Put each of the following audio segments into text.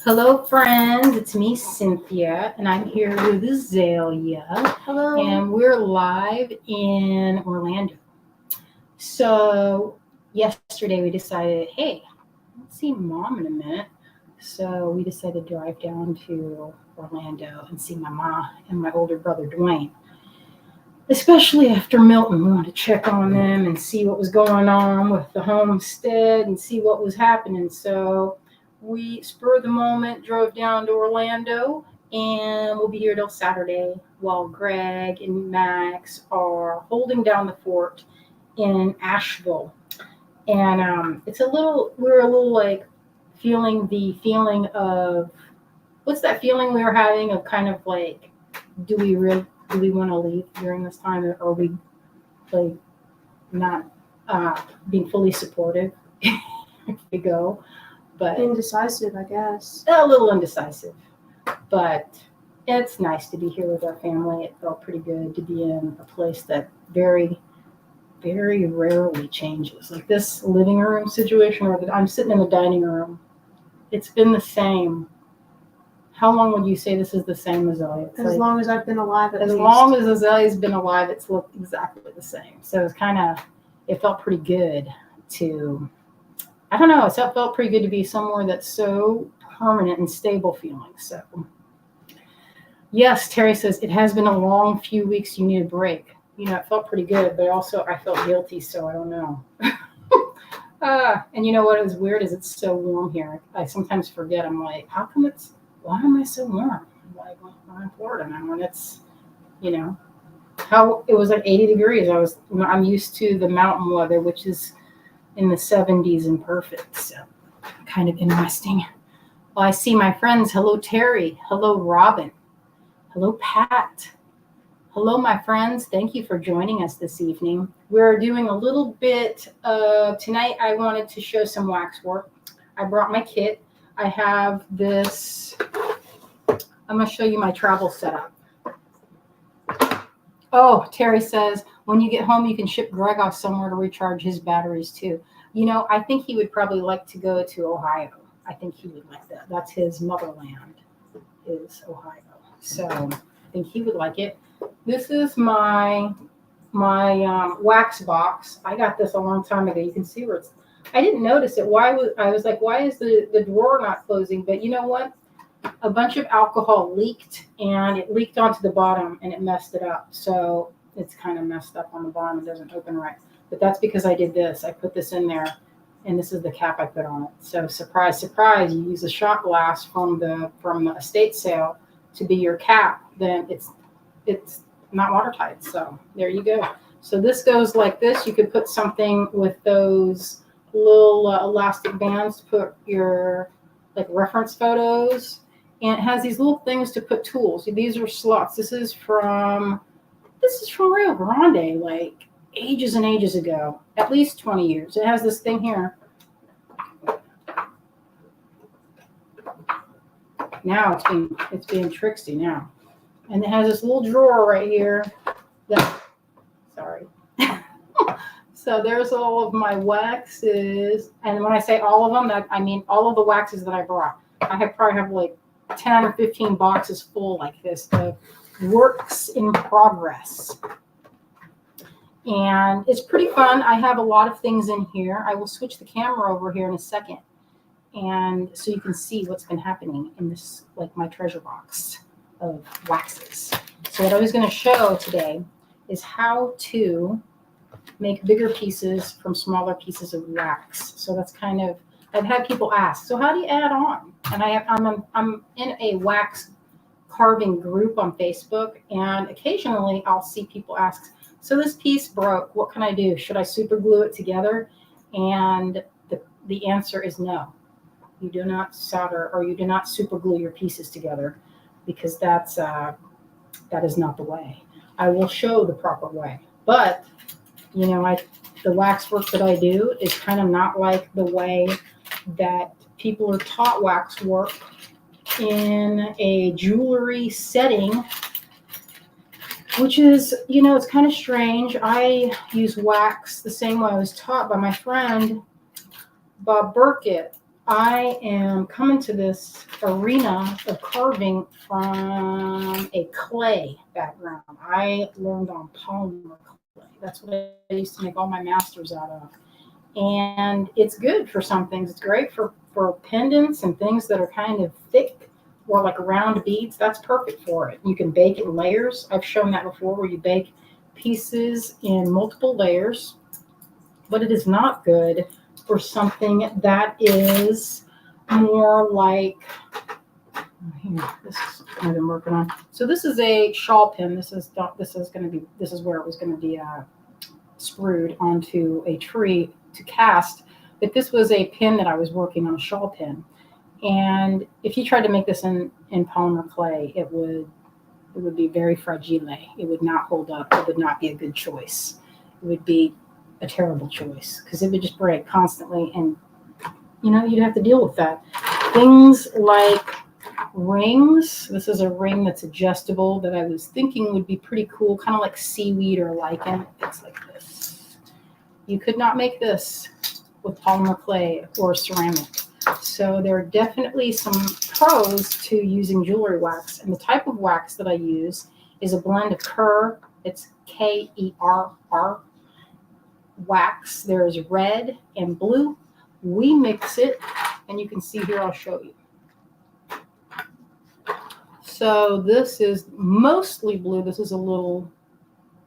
Hello, friends. It's me, Cynthia, and I'm here with Azalea, Hello. and we're live in Orlando. So, yesterday we decided, hey, let's see Mom in a minute. So, we decided to drive down to Orlando and see my mom and my older brother, Dwayne. Especially after Milton, we wanted to check on them and see what was going on with the homestead and see what was happening. So we spurred the moment, drove down to Orlando, and we'll be here till Saturday while Greg and Max are holding down the fort in Asheville. And we're a little like feeling the feeling of, what's that feeling we were having of kind of like, do we want to leave during this time, or are we like not being fully supportive if we go? But Indecisive, I guess. a little indecisive. But it's nice to be here with our family. It felt pretty good to be in a place that very, very rarely changes. Like this living room situation, or I'm sitting in the dining room. It's been the same. How long would you say this is the same, Azalea? As long as I've been alive, as long as Azalea's been alive, it's looked exactly the same. So it's it felt pretty good to, I don't know, it felt pretty good to be somewhere that's so permanent and stable feeling. So, yes, Terry says, it has been a long few weeks. You need a break. It felt pretty good, but also I felt guilty, so I don't know. And you know what was weird is it's so warm here. I sometimes forget. I'm like, why am I so warm? Like, I'm in Florida now, when it's, how it was like 80 degrees. I'm used to the mountain weather, which is in the 70s and perfect. So kind of interesting. Well, I see my friends. Hello, Terry. Hello, Robin. Hello, Pat. Hello, my friends. Thank you for joining us this evening. We're doing a little bit of, tonight I wanted to show some wax work. I brought my kit. I have this, I'm going to show you my travel setup. Oh, Terry says, when you get home, you can ship Greg off somewhere to recharge his batteries too. I think he would probably like to go to Ohio. I think he would like that. That's his motherland, is Ohio. So I think he would like it. This is my wax box. I got this a long time ago. You can see where it's, I didn't notice it. I was like, why is the drawer not closing? But you know what? A bunch of alcohol leaked, and it leaked onto the bottom, and it messed it up. So it's kind of messed up on the bottom. It doesn't open right. But that's because I did this. I put this in there, and this is the cap I put on it. So surprise, surprise, you use a shot glass from the estate sale to be your cap, then it's not watertight. So there you go. So this goes like this. You could put something with those little elastic bands to put your like reference photos, and it has these little things to put tools. These are slots. This is from Rio Grande, like ages and ages ago, at least 20 years. It has this thing here. Now it's being tricksy now, and it has this little drawer right here. Sorry. So there's all of my waxes, and when I say all of them, I mean all of the waxes that I brought. I probably have like 10 or 15 boxes full like this of works in progress. And it's pretty fun. I have a lot of things in here. I will switch the camera over here in a second, and so you can see what's been happening in this, like my treasure box of waxes. So what I was going to show today is how to make bigger pieces from smaller pieces of wax. So that's I've had people ask, so how do you add on? And I'm in a wax carving group on Facebook, and occasionally I'll see people ask, so this piece broke, what can I do? Should I super glue it together? And the answer is no. You do not solder, or you do not super glue your pieces together, because that is not the way. I will show the proper way, but the wax work that I do is kind of not like the way that people are taught wax work in a jewelry setting, which is, it's kind of strange. I use wax the same way I was taught by my friend Bob Burkett I am coming to this arena of carving from a clay background. I learned on polymer clay. That's what I used to make all my masters out of. And it's good for some things. It's great for pendants and things that are kind of thick or like round beads. That's perfect for it. You can bake in layers. I've shown that before where you bake pieces in multiple layers, but it is not good for something that is more like here, this is what I've been working on. So this is a shawl pin. This is where it was going to be sprued onto a tree to cast. But this was a pin that I was working on, a shawl pin. And if you tried to make this in polymer clay, it would be very fragile. It would not hold up. It would not be a good choice. It would be a terrible choice because it would just break constantly, and you'd have to deal with that. Things like rings. This is a ring that's adjustable that I was thinking would be pretty cool, kind of like seaweed or lichen. It's like this. You could not make this with polymer clay or ceramic. So there are definitely some pros to using jewelry wax. And the type of wax that I use is a blend of Kerr. It's Kerr wax. There's red and blue. We mix it, and you can see here, I'll show you. So this is mostly blue. This is a little,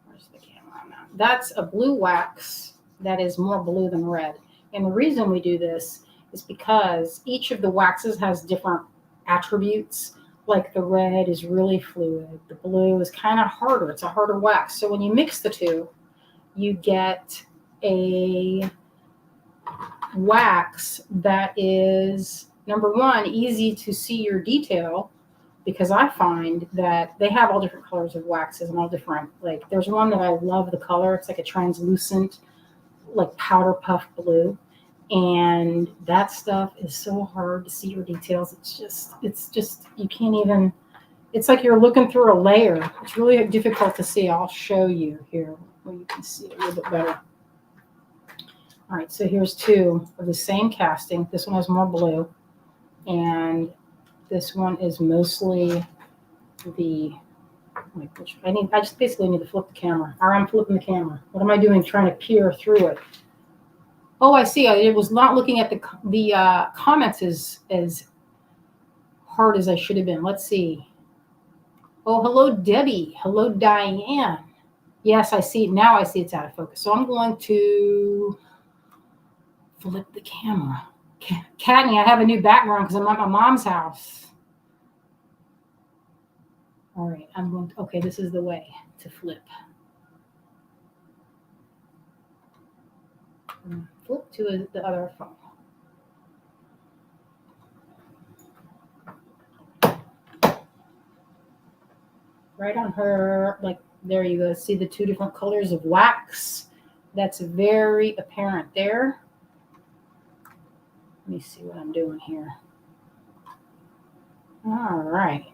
where's the camera on that? That's a blue wax that is more blue than red. And the reason we do this is because each of the waxes has different attributes. Like the red is really fluid. The blue is kind of harder. It's a harder wax. So when you mix the two, you get a wax that is, number one, easy to see your detail, because I find that they have all different colors of waxes and all different, like there's one that I love the color. It's like a translucent, like powder puff blue. And that stuff is so hard to see your details. It's just, you can't even, it's like you're looking through a layer. It's really difficult to see. I'll show you here where you can see it a little bit better. All right, so here's two of the same casting. This one has more blue, and this one is mostly I just basically need to flip the camera. Or I'm flipping the camera. What am I doing trying to peer through it? Oh, I see. I was not looking at the comments as hard as I should have been. Let's see. Oh, hello, Debbie. Hello, Diane. Yes, I see. Now I see it's out of focus. So I'm going to flip the camera. Katney, I have a new background because I'm at my mom's house. All right, okay, this is the way to flip. Flip to the other phone. Right on her, like, there you go. See the two different colors of wax? That's very apparent there. Let me see what I'm doing here. All right.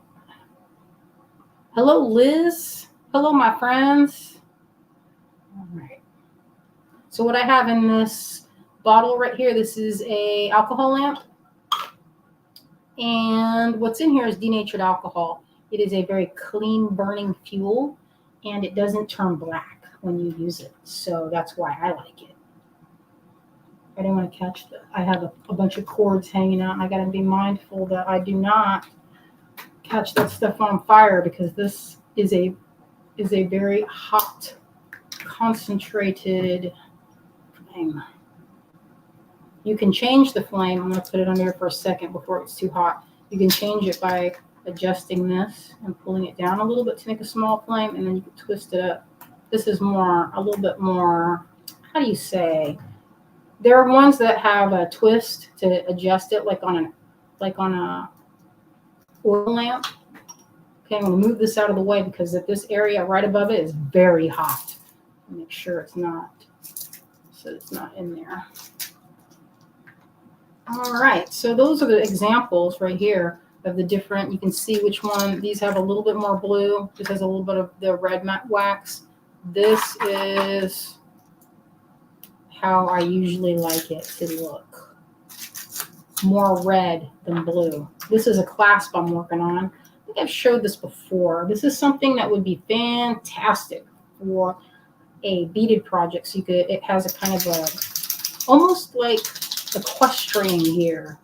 Hello, Liz. Hello, my friends. All right. So what I have in this bottle right here, this is a alcohol lamp. And what's in here is denatured alcohol. It is a very clean burning fuel, and it doesn't turn black when you use it. So that's why I like it. I didn't want to catch I have a bunch of cords hanging out, and I got to be mindful that I do not catch that stuff on fire, because this is a very hot, concentrated flame. You can change the flame. I'm going to put it on there for a second before it's too hot. You can change it by adjusting this and pulling it down a little bit to make a small flame, and then you can twist it up. This is a little bit more, how do you say? There are ones that have a twist to adjust it, like on a oil lamp. Okay, I'm going to move this out of the way because this area right above it is very hot. Make sure it's not in there. All right, so those are the examples right here of the different. You can see which one. These have a little bit more blue. This has a little bit of the red matte wax. This is how I usually like it to look. more red than blue. This is a clasp I'm working on. I think I've showed this before. This is something that would be fantastic for a beaded project. So it has a kind of almost like equestrian gear.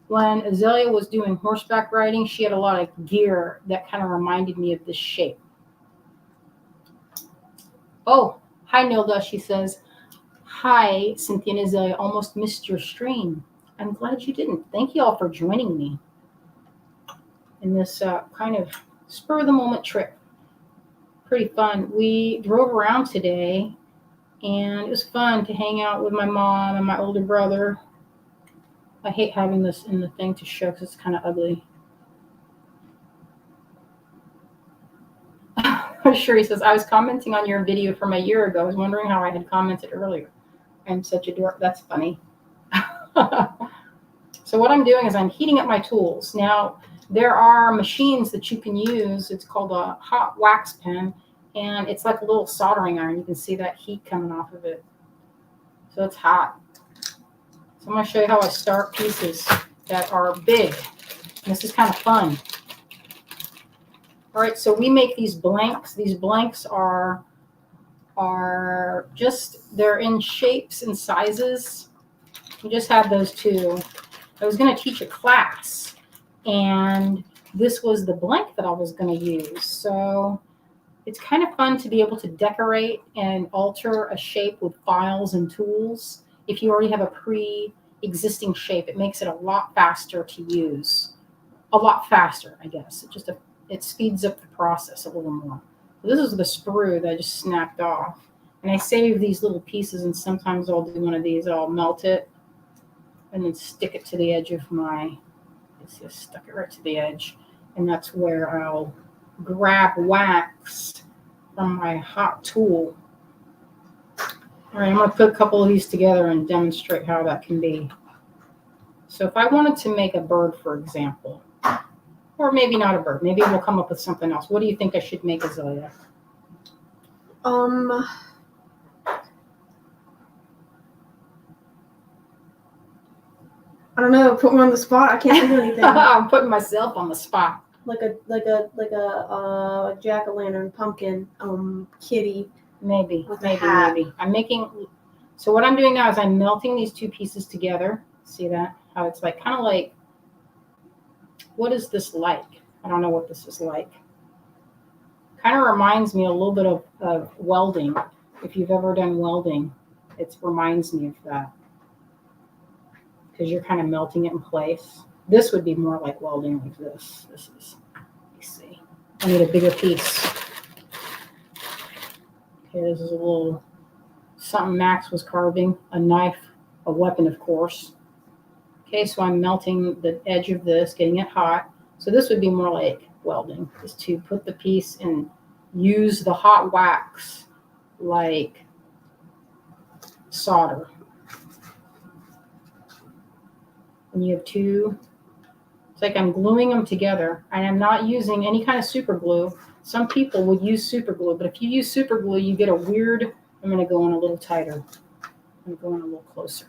When Azalea was doing horseback riding, she had a lot of gear that kind of reminded me of this shape. Oh, hi Nilda, she says. Hi, Cynthia and Azalea, almost missed your stream. I'm glad you didn't. Thank you all for joining me in this kind of spur of the moment trip. Pretty fun. We drove around today and it was fun to hang out with my mom and my older brother. I hate having this in the thing to show because it's kind of ugly. Sherry says, I was commenting on your video from a year ago. I was wondering how I had commented earlier. I'm such a dork. That's funny. So what I'm doing is I'm heating up my tools. Now, there are machines that you can use. It's called a hot wax pen, and it's like a little soldering iron. You can see that heat coming off of it. So it's hot. So I'm going to show you how I start pieces that are big. And this is kind of fun. All right, so we make these blanks. These blanks are just, they're in shapes and sizes. We just had those two. I was going to teach a class, and this was the blank that I was going to use. So it's kind of fun to be able to decorate and alter a shape with files and tools. If you already have a pre-existing shape, it makes it a lot faster to use. A lot faster, I guess. It speeds up the process a little more. So this is the sprue that I just snapped off. And I save these little pieces, and sometimes I'll do one of these. I'll melt it and then stick it to the edge of my, just stuck it right to the edge. And that's where I'll grab wax from my hot tool. All right, I'm going to put a couple of these together and demonstrate how that can be. So if I wanted to make a bird, for example, or maybe not a bird, maybe we'll come up with something else. What do you think I should make, Azalea? I don't know. Put me on the spot. I can't think of anything. I'm putting myself on the spot. like a jack-o'-lantern pumpkin kitty. Maybe. Hat. I'm making. So what I'm doing now is I'm melting these two pieces together. See that? How it's like kind of like. What is this like? I don't know what this is like. Kind of reminds me a little bit of welding. If you've ever done welding, it reminds me of that. Because you're kind of melting it in place. This would be more like welding like this. This is, let's see. I need a bigger piece. Okay, this is a little something Max was carving. A knife, a weapon, of course. Okay, so I'm melting the edge of this, getting it hot. So this would be more like welding, is to put the piece and use the hot wax like solder. And you have two, it's like I'm gluing them together, and I'm not using any kind of super glue. Some people would use super glue, but if you use super glue, you get a weird, I'm going to go in a little tighter. I'm going to go in a little closer.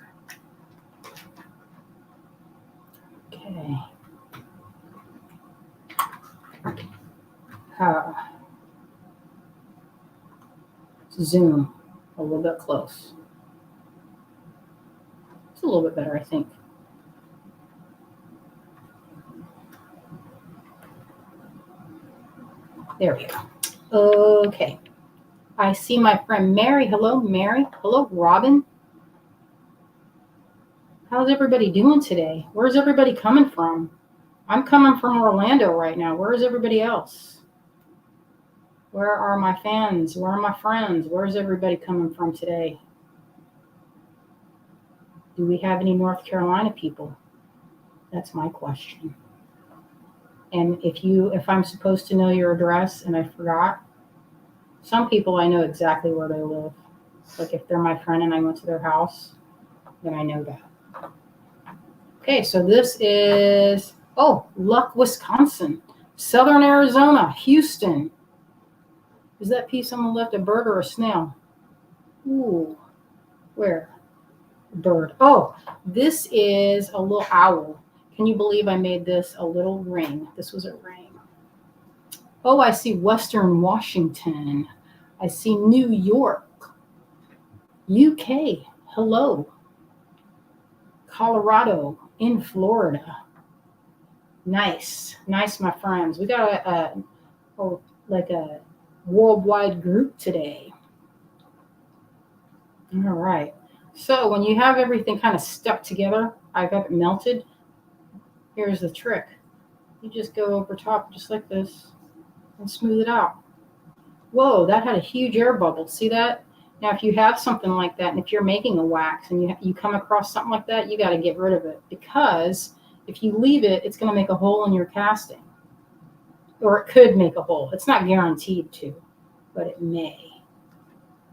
Okay. Zoom a little bit close. It's a little bit better, I think. There we go. Okay. I see my friend Mary. Hello, Mary. Hello, Robin. How's everybody doing today? Where's everybody coming from? I'm coming from Orlando right now. Where is everybody else? Where are my fans? Where are my friends? Where's everybody coming from today? Do we have any North Carolina people? That's my question. And if I'm supposed to know your address and I forgot, some people I know exactly where they live. Like if they're my friend and I went to their house, then I know that. Okay, so this is, Luck, Wisconsin, Southern Arizona, Houston. Is that piece on the left a bird or a snail? Ooh, where? bird. Oh, this is a little owl. Can you believe I made this a little ring? This was a ring. Oh, I see Western Washington. I see New York, UK. Hello. Colorado, in Florida. Nice, nice, my friends. We got a worldwide group today. All right. So when you have everything kind of stuck together, I've got it melted. Here's the trick. You just go over top just like this and smooth it out. Whoa, that had a huge air bubble. See that? Now, if you have something like that, and if you're making a wax and you come across something like that, you got to get rid of it, because if you leave it, it's going to make a hole in your casting. Or it could make a hole. It's not guaranteed to, but it may.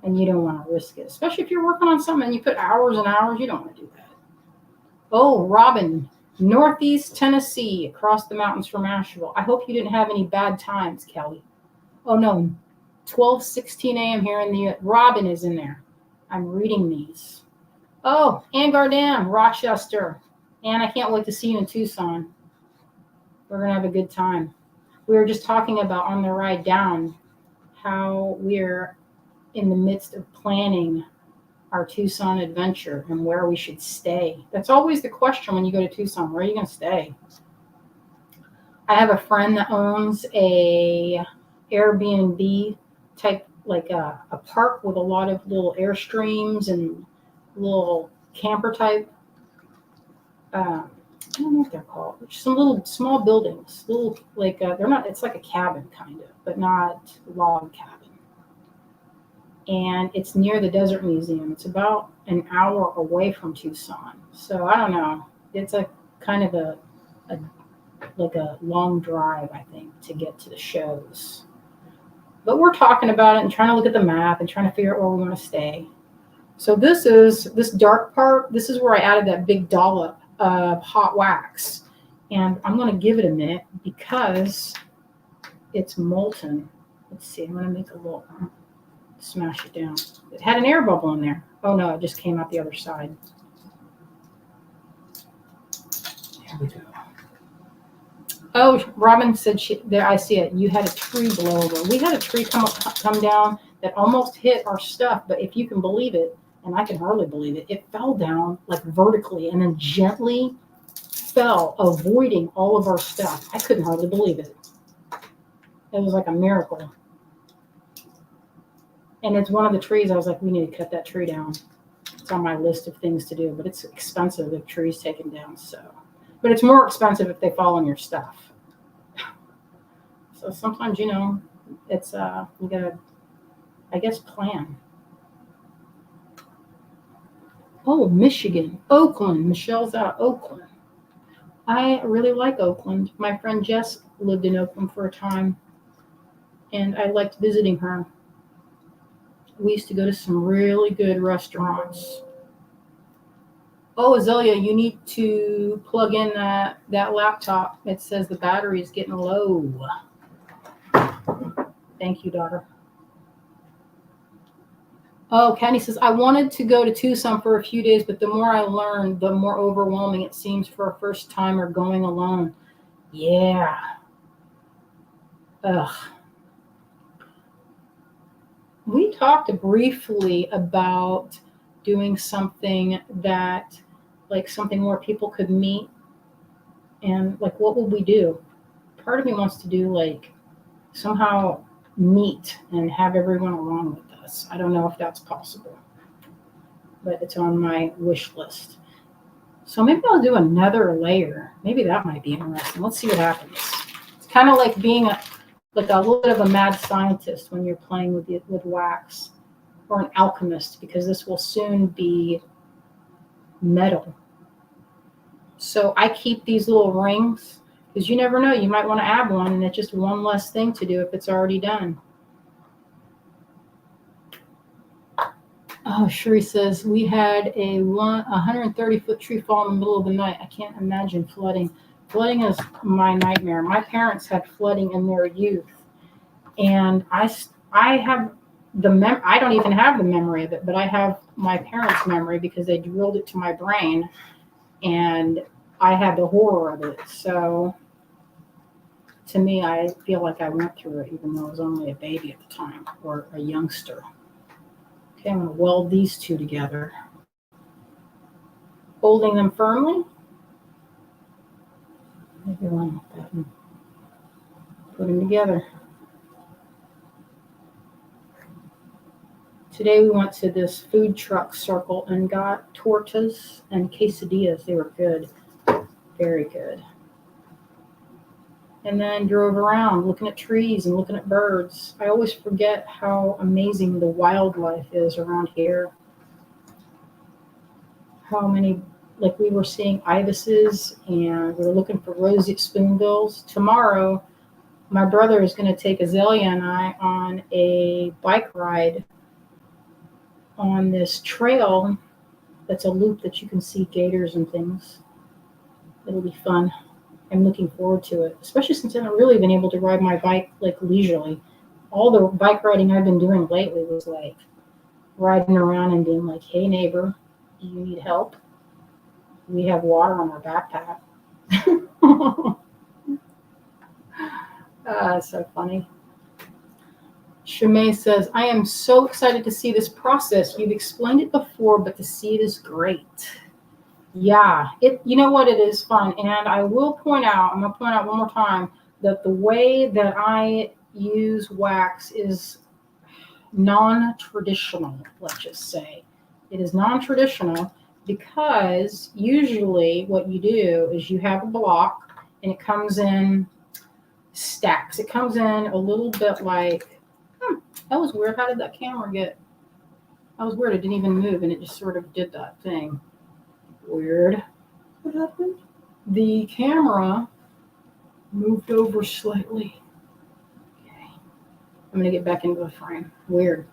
And you don't want to risk it, especially if you're working on something and you put hours and hours. You don't want to do that. Oh, Robin, Northeast Tennessee, across the mountains from Asheville. I hope you didn't have any bad times, Kelly. Oh, no. 12:16 a.m. here in the Robin is in there. I'm reading these. Oh, Ann Gardam, Rochester. And I can't wait to see you in Tucson. We're going to have a good time. We were just talking about on the ride down how we're in the midst of planning our Tucson adventure and where we should stay. That's always the question when you go to Tucson. Where are you going to stay? I have a friend that owns a Airbnb type, like a park with a lot of little Airstreams and little camper type. I don't know what they're called. Some little small buildings, little like they're not. It's like a cabin kind of, but not log cabin. And it's near the Desert Museum. It's about an hour away from Tucson. So I don't know. It's a kind of a long drive, I think, to get to the shows. But we're talking about it and trying to look at the map and trying to figure out where we want to stay. So this dark part. This is where I added that big dollop of hot wax. And I'm going to give it a minute because it's molten. Let's see. I'm going to make a little, smash it down. It had an air bubble in there. Oh no, it just came out the other side. There we go. Oh, Robin said there. I see it. You had a tree blow over. We had a tree come down that almost hit our stuff, but if you can believe it, and I can hardly believe it, it fell down like vertically and then gently fell, avoiding all of our stuff. I couldn't hardly believe it. It was like a miracle. And it's one of the trees. I was like, we need to cut that tree down. It's on my list of things to do, but it's expensive if trees taken down. But it's more expensive if they fall on your stuff. So sometimes, it's you gotta, I guess, plan. Oh, Michigan, Oakland. Michelle's out of Oakland. I really like Oakland. My friend Jess lived in Oakland for a time, and I liked visiting her. We used to go to some really good restaurants. Oh, Azalea, you need to plug in that laptop. It says the battery is getting low. Thank you, daughter. Oh, Kenny says, I wanted to go to Tucson for a few days, but the more I learn, the more overwhelming it seems for a first timer going alone. Yeah. Ugh. We talked briefly about doing something that, like something where people could meet, and like, what would we do? Part of me wants to do like somehow meet and have everyone along with us. I don't know if that's possible, but it's on my wish list. So maybe I'll do another layer. Maybe that might be interesting. Let's see what happens. It's kind of like being a little bit of a mad scientist when you're playing with wax, or an alchemist, because this will soon be metal. So I keep these little rings because you never know. You might want to add one, and it's just one less thing to do if it's already done. Oh, Sherry says, we had a 130-foot tree fall in the middle of the night. I can't imagine flooding. Flooding is my nightmare. My parents had flooding in their youth. And I have I don't even have the memory of it, but I have my parents' memory because they drilled it to my brain, and I had the horror of it. So to me, I feel like I went through it, even though I was only a baby at the time or a youngster. Okay, I'm going to weld these two together, holding them firmly. Maybe one like that. And put them together. Today we went to this food truck circle and got tortas and quesadillas. They were good, very good. And then drove around looking at trees and looking at birds. I always forget how amazing the wildlife is around here. How many, like we were seeing ibises and we were looking for roseate spoonbills. Tomorrow, my brother is going to take Azalea and I on a bike ride on this trail that's a loop that you can see gators and things. It'll be fun. I'm looking forward to it, especially since I haven't really been able to ride my bike like leisurely. All the bike riding I've been doing lately was like riding around and being like, hey neighbor, do you need help? We have water on our backpack. So funny. Shemay says, I am so excited to see this process. You've explained it before, but to see it is great. Yeah, you know what, it is fun. And I will point out, I'm going to point out one more time, that the way that I use wax is non-traditional, let's just say. It is non-traditional because usually what you do is you have a block and it comes in stacks. It comes in a little bit like, that was weird. How did that camera get? That was weird. It didn't even move and it just sort of did that thing. Weird. What happened? The camera moved over slightly. Okay. I'm going to get back into the frame. Weird.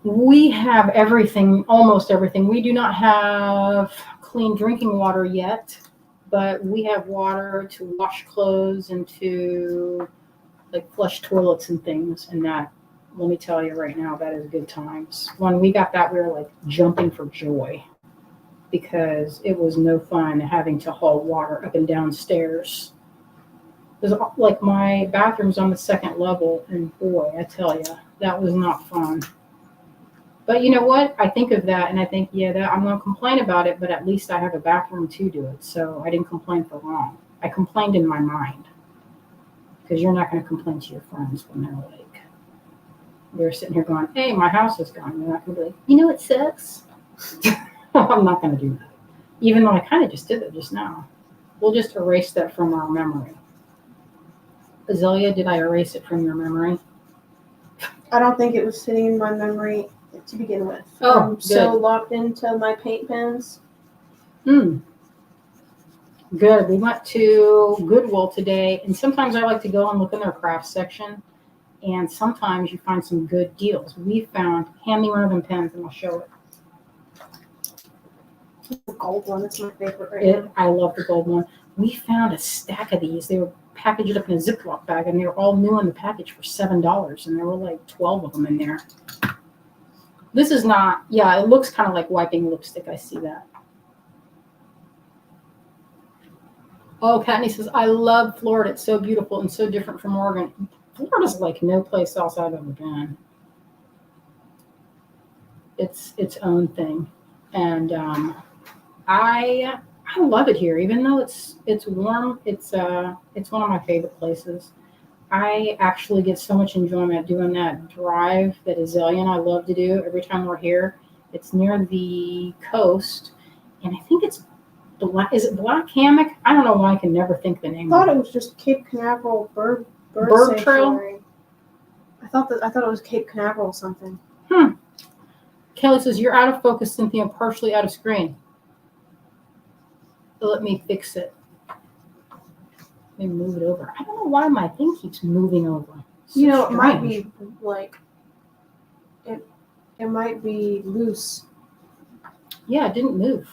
We have everything, almost everything. We do not have clean drinking water yet, but we have water to wash clothes and to like flush toilets and things. And that, let me tell you right now, that is good times. When we got that, we were like jumping for joy because it was no fun having to haul water up and down stairs. Because like my bathroom's on the second level, and boy, I tell you, that was not fun. But you know what? I think of that and I think, yeah, that I'm going to complain about it, but at least I have a bathroom to do it. So I didn't complain for long. I complained in my mind because you're not going to complain to your friends when they're sitting here going, hey, my house is gone. You're not going to be like, you know, it sucks. I'm not going to do that. Even though I kind of just did it just now. We'll just erase that from our memory. Azalea, did I erase it from your memory? I don't think it was sitting in my memory to begin with. Oh, I'm so locked into my paint pens. Good. We went to Goodwill today, and sometimes I like to go and look in their craft section, and sometimes you find some good deals. We found, hand me one of them pens and I'll show it. The gold one, that's my favorite right now. I love the gold one. We found a stack of these. They were packaged up in a Ziploc bag, and they were all new in the package for $7, and there were like 12 of them in there. This is not, yeah, it looks kind of like wiping lipstick. I see that. Oh, Katney says, I love Florida. It's so beautiful and so different from Oregon. Florida's like no place else I've ever been. It's its own thing. And I love it here, even though it's warm. It's one of my favorite places. I actually get so much enjoyment doing that drive that Azalea and I love to do every time we're here. It's near the coast, and I think it's is it Black Hammock? I don't know why I can never think the name. I thought it was just Cape Canaveral bird Trail. I thought it was Cape Canaveral something. Kelly says, you're out of focus, Cynthia, partially out of screen. So let me fix it. Let me move it over. I don't know why my thing keeps moving over. So you know, strange. it might be like, it might be loose. Yeah, it didn't move.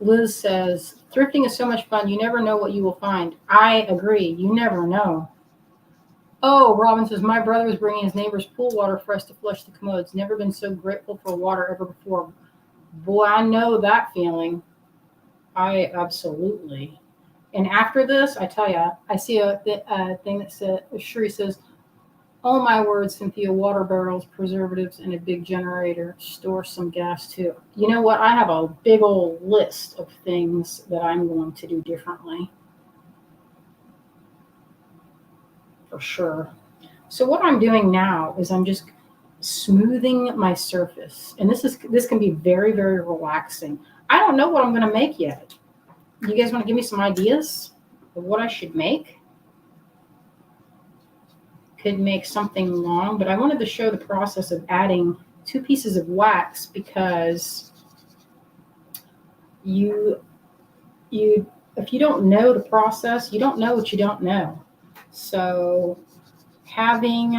Liz says, thrifting is so much fun. You never know what you will find. I agree. You never know. Oh, Robin says, my brother was bringing his neighbor's pool water for us to flush the commodes. Never been so grateful for water ever before. Boy, I know that feeling. I absolutely. And after this, I tell you, I see a thing that said, Shuri says, oh my word, Cynthia, water barrels, preservatives, and a big generator. Store some gas too. You know what? I have a big old list of things that I'm going to do differently. For sure. So what I'm doing now is I'm just smoothing my surface. And this can be very, very relaxing. I don't know what I'm going to make yet. You guys want to give me some ideas of what I should make? Could make something long, but I wanted to show the process of adding 2 pieces of wax because if you don't know the process, you don't know what you don't know. So having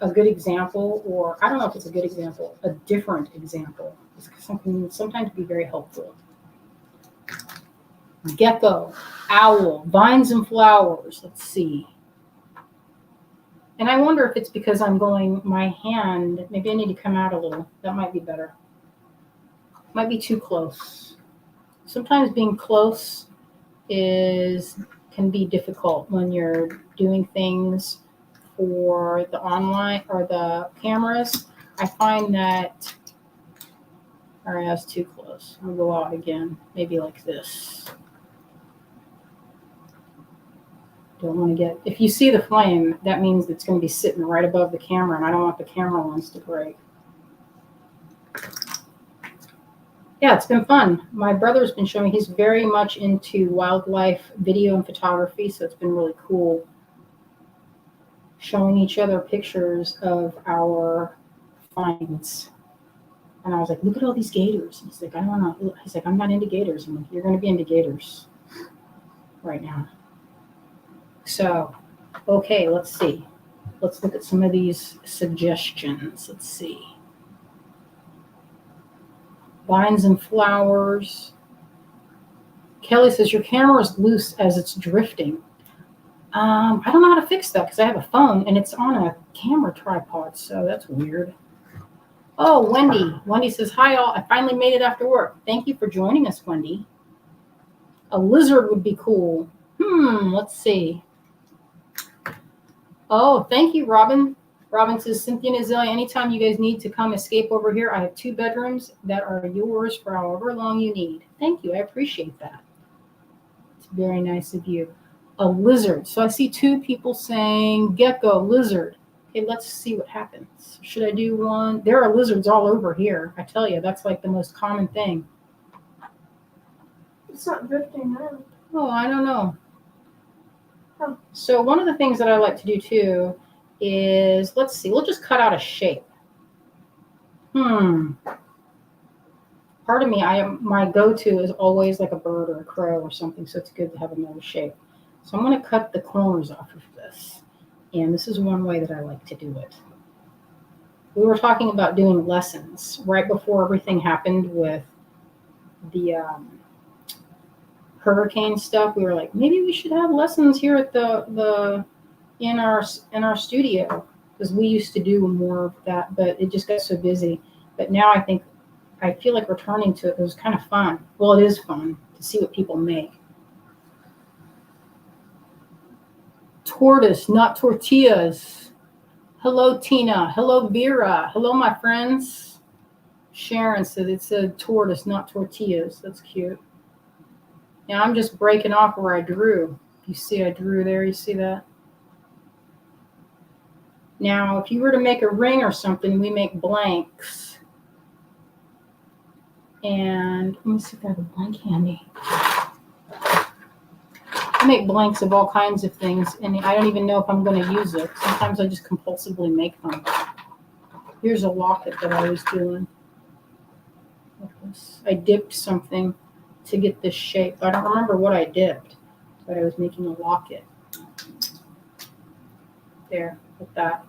a good example, or I don't know if it's a good example, a different example, is sometimes be very helpful. Gecko, owl, vines and flowers. Let's see. And I wonder if it's because I'm going my hand, maybe I need to come out a little. That might be better. Might be too close. Sometimes being close can be difficult when you're doing things for the online or the cameras. I find that, all right, that's too close. I'll go out again, maybe like this. Don't want to get, if you see the flame, that means it's going to be sitting right above the camera, and I don't want the camera lens to break. Yeah, it's been fun. My brother's been showing, he's very much into wildlife video and photography, so it's been really cool showing each other pictures of our finds. And I was like, look at all these gators. And he's like, I don't know. He's like, I'm not into gators. I'm like, you're going to be into gators right now. So, okay, let's see. Let's look at some of these suggestions. Let's see. Vines and flowers. Kelly says, your camera is loose as it's drifting. I don't know how to fix that because I have a phone and it's on a camera tripod, so that's weird. Oh, Wendy. Wendy says, hi all. I finally made it after work. Thank you for joining us, Wendy. A lizard would be cool. Let's see. Oh, thank you, Robin. Robin says, Cynthia and Azalea, anytime you guys need to come escape over here, I have 2 bedrooms that are yours for however long you need. Thank you. I appreciate that. It's very nice of you. A lizard. So I see 2 people saying gecko, lizard. Okay, let's see what happens. Should I do one? There are lizards all over here. I tell you, that's like the most common thing. It's not drifting now. Oh, I don't know. So one of the things that I like to do too is, let's see, we'll just cut out a shape. Part of me, my go-to is always like a bird or a crow or something, so it's good to have another shape. So I'm going to cut the corners off of this. And this is one way that I like to do it. We were talking about doing lessons right before everything happened with the hurricane stuff. We were like, maybe we should have lessons here at in our studio, because we used to do more of that, but it just got so busy. But now I feel like returning to it. It was kind of fun. Well, it is fun to see what people make. Tortoise, not tortillas. Hello, Tina. Hello, Vera. Hello, my friends. Sharon said it said tortoise, not tortillas. That's cute. Now I'm just breaking off where I drew. You see I drew there, you see that? Now, if you were to make a ring or something, we make blanks. And let me see if I have a blank handy. I make blanks of all kinds of things, and I don't even know if I'm going to use it. Sometimes I just compulsively make them. Here's a locket that I was doing. I dipped something to get this shape. I don't remember what I dipped, but I was making a locket. There, like that.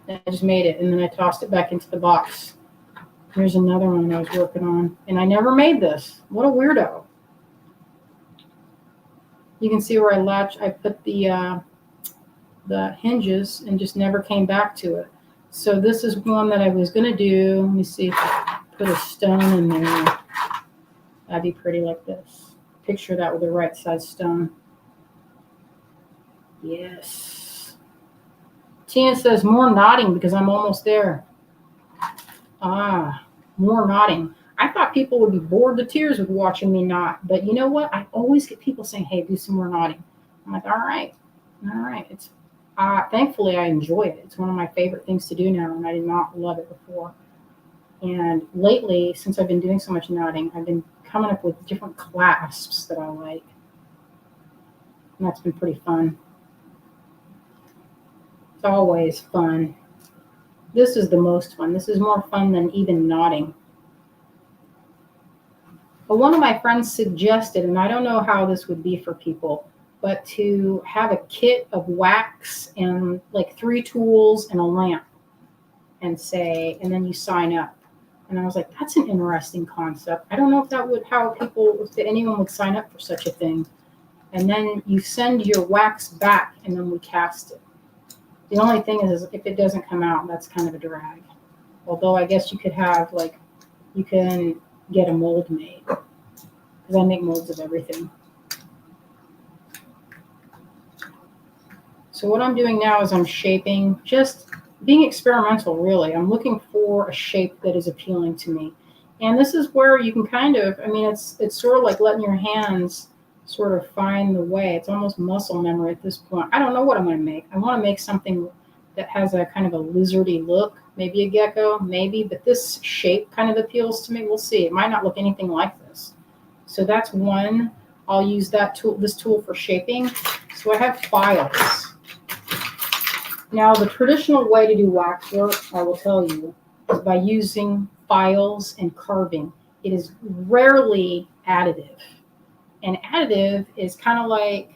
And I just made it, and then I tossed it back into the box. Here's another one I was working on, and I never made this. What a weirdo. You can see where I put the the hinges and just never came back to it. So this is one that I was going to do. Let me see if I put a stone in there. That'd be pretty like this. Picture that with the right size stone. Yes. Tina says more nodding because I'm almost there. More nodding. I thought people would be bored to tears with watching me knot, but you know what? I always get people saying, "Hey, do some more nodding." I'm like, all right. It's thankfully I enjoy it. It's one of my favorite things to do now, and I did not love it before. And lately, since I've been doing so much knotting, I've been coming up with different clasps that I like, and that's been pretty fun. It's always fun. This is the most fun. This is more fun than even knotting. But one of my friends suggested, and I don't know how this would be for people, but to have a kit of wax and like 3 tools and a lamp and then you sign up. And I was like, that's an interesting concept. I don't know if anyone would sign up for such a thing. And then you send your wax back and then we cast it. The only thing is if it doesn't come out, that's kind of a drag. Although I guess you could have you can get a mold made, because I make molds of everything. So what I'm doing now is I'm shaping, just being experimental, really. I'm looking for a shape that is appealing to me. And this is where you can it's sort of like letting your hands sort of find the way. It's almost muscle memory at this point. I don't know what I'm going to make. I want to make something that has a kind of a lizardy look, maybe a gecko, maybe, but this shape kind of appeals to me. We'll see. It might not look anything like this. So that's one. I'll use this tool for shaping. So I have files. Now, the traditional way to do wax work, I will tell you, is by using files and carving. It is rarely additive. And additive is kind of like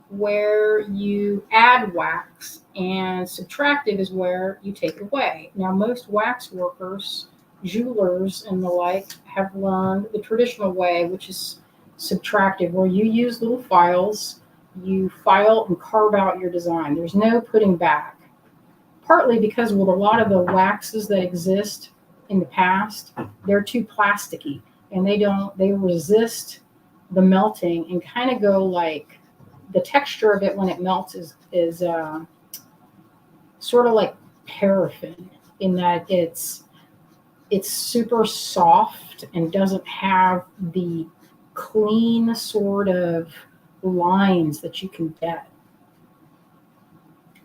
where you add wax, and subtractive is where you take it away. Now, most wax workers, jewelers and the like, have learned the traditional way, which is subtractive, where you use little files, you file and carve out your design. There's no putting back. Partly because with a lot of the waxes that exist in the past, they're too plasticky, and they resist the melting and kind of go like, the texture of it when it melts is sort of like paraffin, in that it's super soft and doesn't have the clean sort of lines that you can get.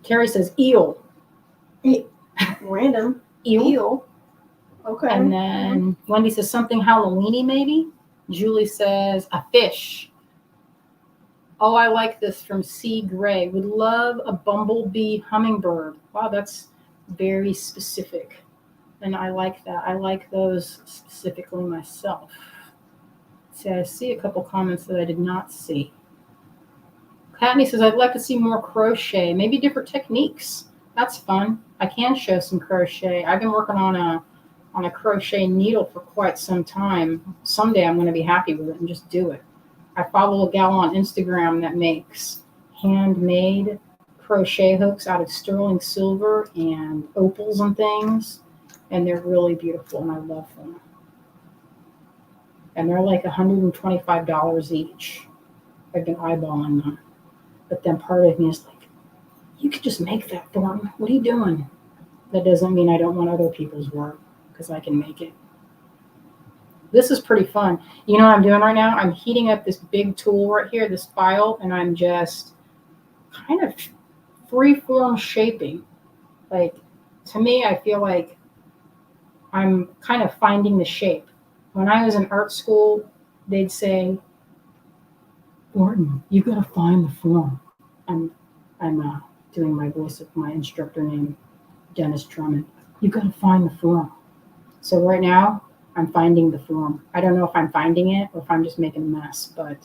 Terry says eel. Random. Eel. Okay. And then Wendy says something Halloweeny maybe. Julie says a fish. Oh, I like this from C. Gray. Would love a bumblebee hummingbird. Wow, that's very specific. And I like that. I like those specifically myself. See, I see a couple comments that I did not see. Katney says, I'd like to see more crochet, maybe different techniques. That's fun. I can show some crochet. I've been working on a crochet needle for quite some time. Someday I'm going to be happy with it and just do it. I follow a gal on Instagram that makes handmade crochet hooks out of sterling silver and opals and things, and they're really beautiful, and I love them. And they're like $125 each. I've been eyeballing them. But then part of me is like, you could just make that for me. What are you doing? That doesn't mean I don't want other people's work, because I can make it. This is pretty fun. You know what I'm doing right now? I'm heating up this big tool right here, this file, and I'm just kind of free-form shaping. Like, to me, I feel like I'm kind of finding the shape. When I was in art school, they'd say, Gordon, you got to find the form. I'm doing my voice of my instructor named Dennis Drummond. You got to find the form. So right now, I'm finding the form. I don't know if I'm finding it or if I'm just making a mess, but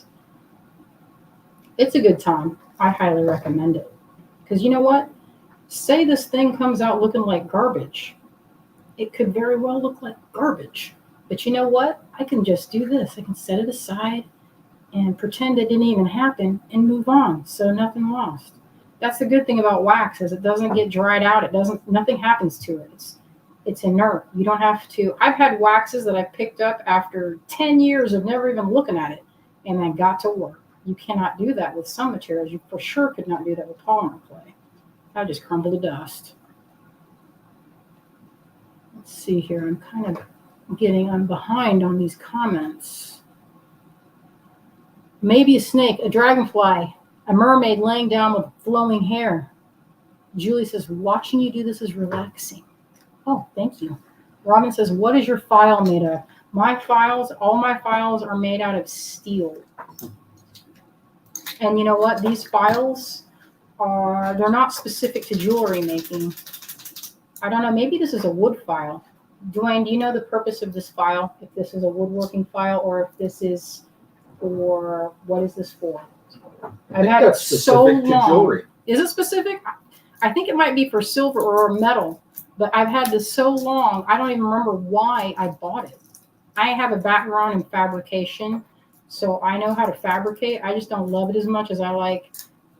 it's a good time. I highly recommend it. Because you know what? Say this thing comes out looking like garbage. It could very well look like garbage. But you know what? I can just do this. I can set it aside and pretend it didn't even happen and move on. So nothing lost. That's the good thing about wax is it doesn't get dried out. Nothing happens to it. It's inert. You don't have to. I've had waxes that I picked up after 10 years of never even looking at it and then got to work. You cannot do that with some materials. You for sure could not do that with polymer clay. I just crumble to dust. Let's see here. I'm kind of I'm behind on these comments. Maybe a snake, a dragonfly, a mermaid laying down with flowing hair. Julie says, watching you do this is relaxing. Oh, thank you. Robin says, what is your file made of? All my files are made out of steel. And you know what? These files they're not specific to jewelry making. I don't know. Maybe this is a wood file. Dwayne, do you know the purpose of this file? If this is a woodworking file or if this is for, what is this for? I've had it so long. Jewelry. Is it specific? I think it might be for silver or metal, but I've had this so long, I don't even remember why I bought it. I have a background in fabrication, so I know how to fabricate. I just don't love it as much as I like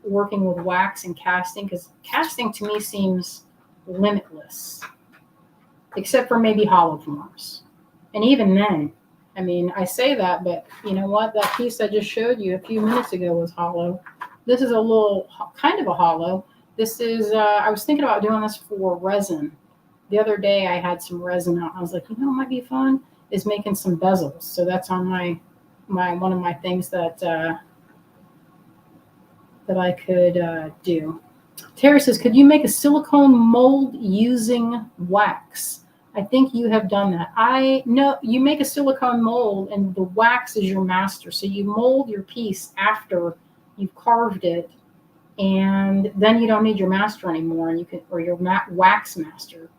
working with wax and casting, because casting to me seems limitless, except for maybe hollow forms. And even then, I mean, I say that, but you know what? That piece I just showed you a few minutes ago was hollow. This is a little kind of a hollow. This is, I was thinking about doing this for resin. The other day I had some resin out. I was like, you know what might be fun is making some bezels. So that's on my one of my things that I could do. Terry says, could you make a silicone mold using wax? I think you have done that. I know you make a silicone mold and the wax is your master. So you mold your piece after you've carved it, and then you don't need your master anymore, and you can, or your wax master.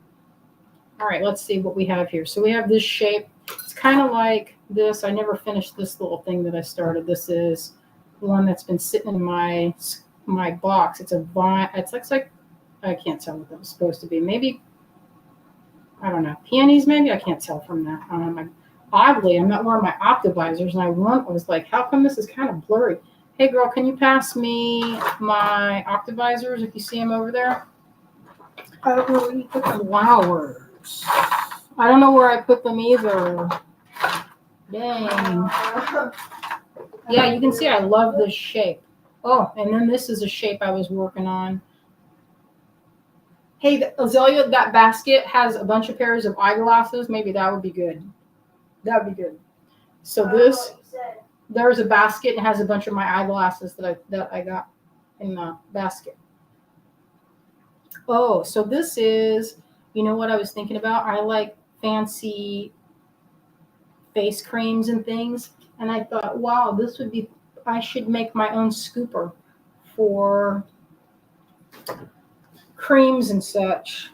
All right, let's see what we have here. So we have this shape. It's kind of like this. I never finished this little thing that I started. This is one that's been sitting in my box. It's a vine. It's like I can't tell what that was supposed to be. Maybe, I don't know, peonies maybe? I can't tell from that. Oddly, I'm not wearing my optovisors, and I was like, how come this is kind of blurry? Hey, girl, can you pass me my optovisors if you see them over there? I don't know where you put them. Flowers. I don't know where I put them either. Dang. Yeah, you can see I love this shape. Oh, and then this is a shape I was working on. Hey, Azalea, that basket has a bunch of pairs of eyeglasses. Maybe that would be good. That would be good. So this, there's a basket and has a bunch of my eyeglasses that I got in the basket. Oh, so this is, you know what I was thinking about? I like fancy face creams and things. And I thought, wow, I should make my own scooper for creams and such.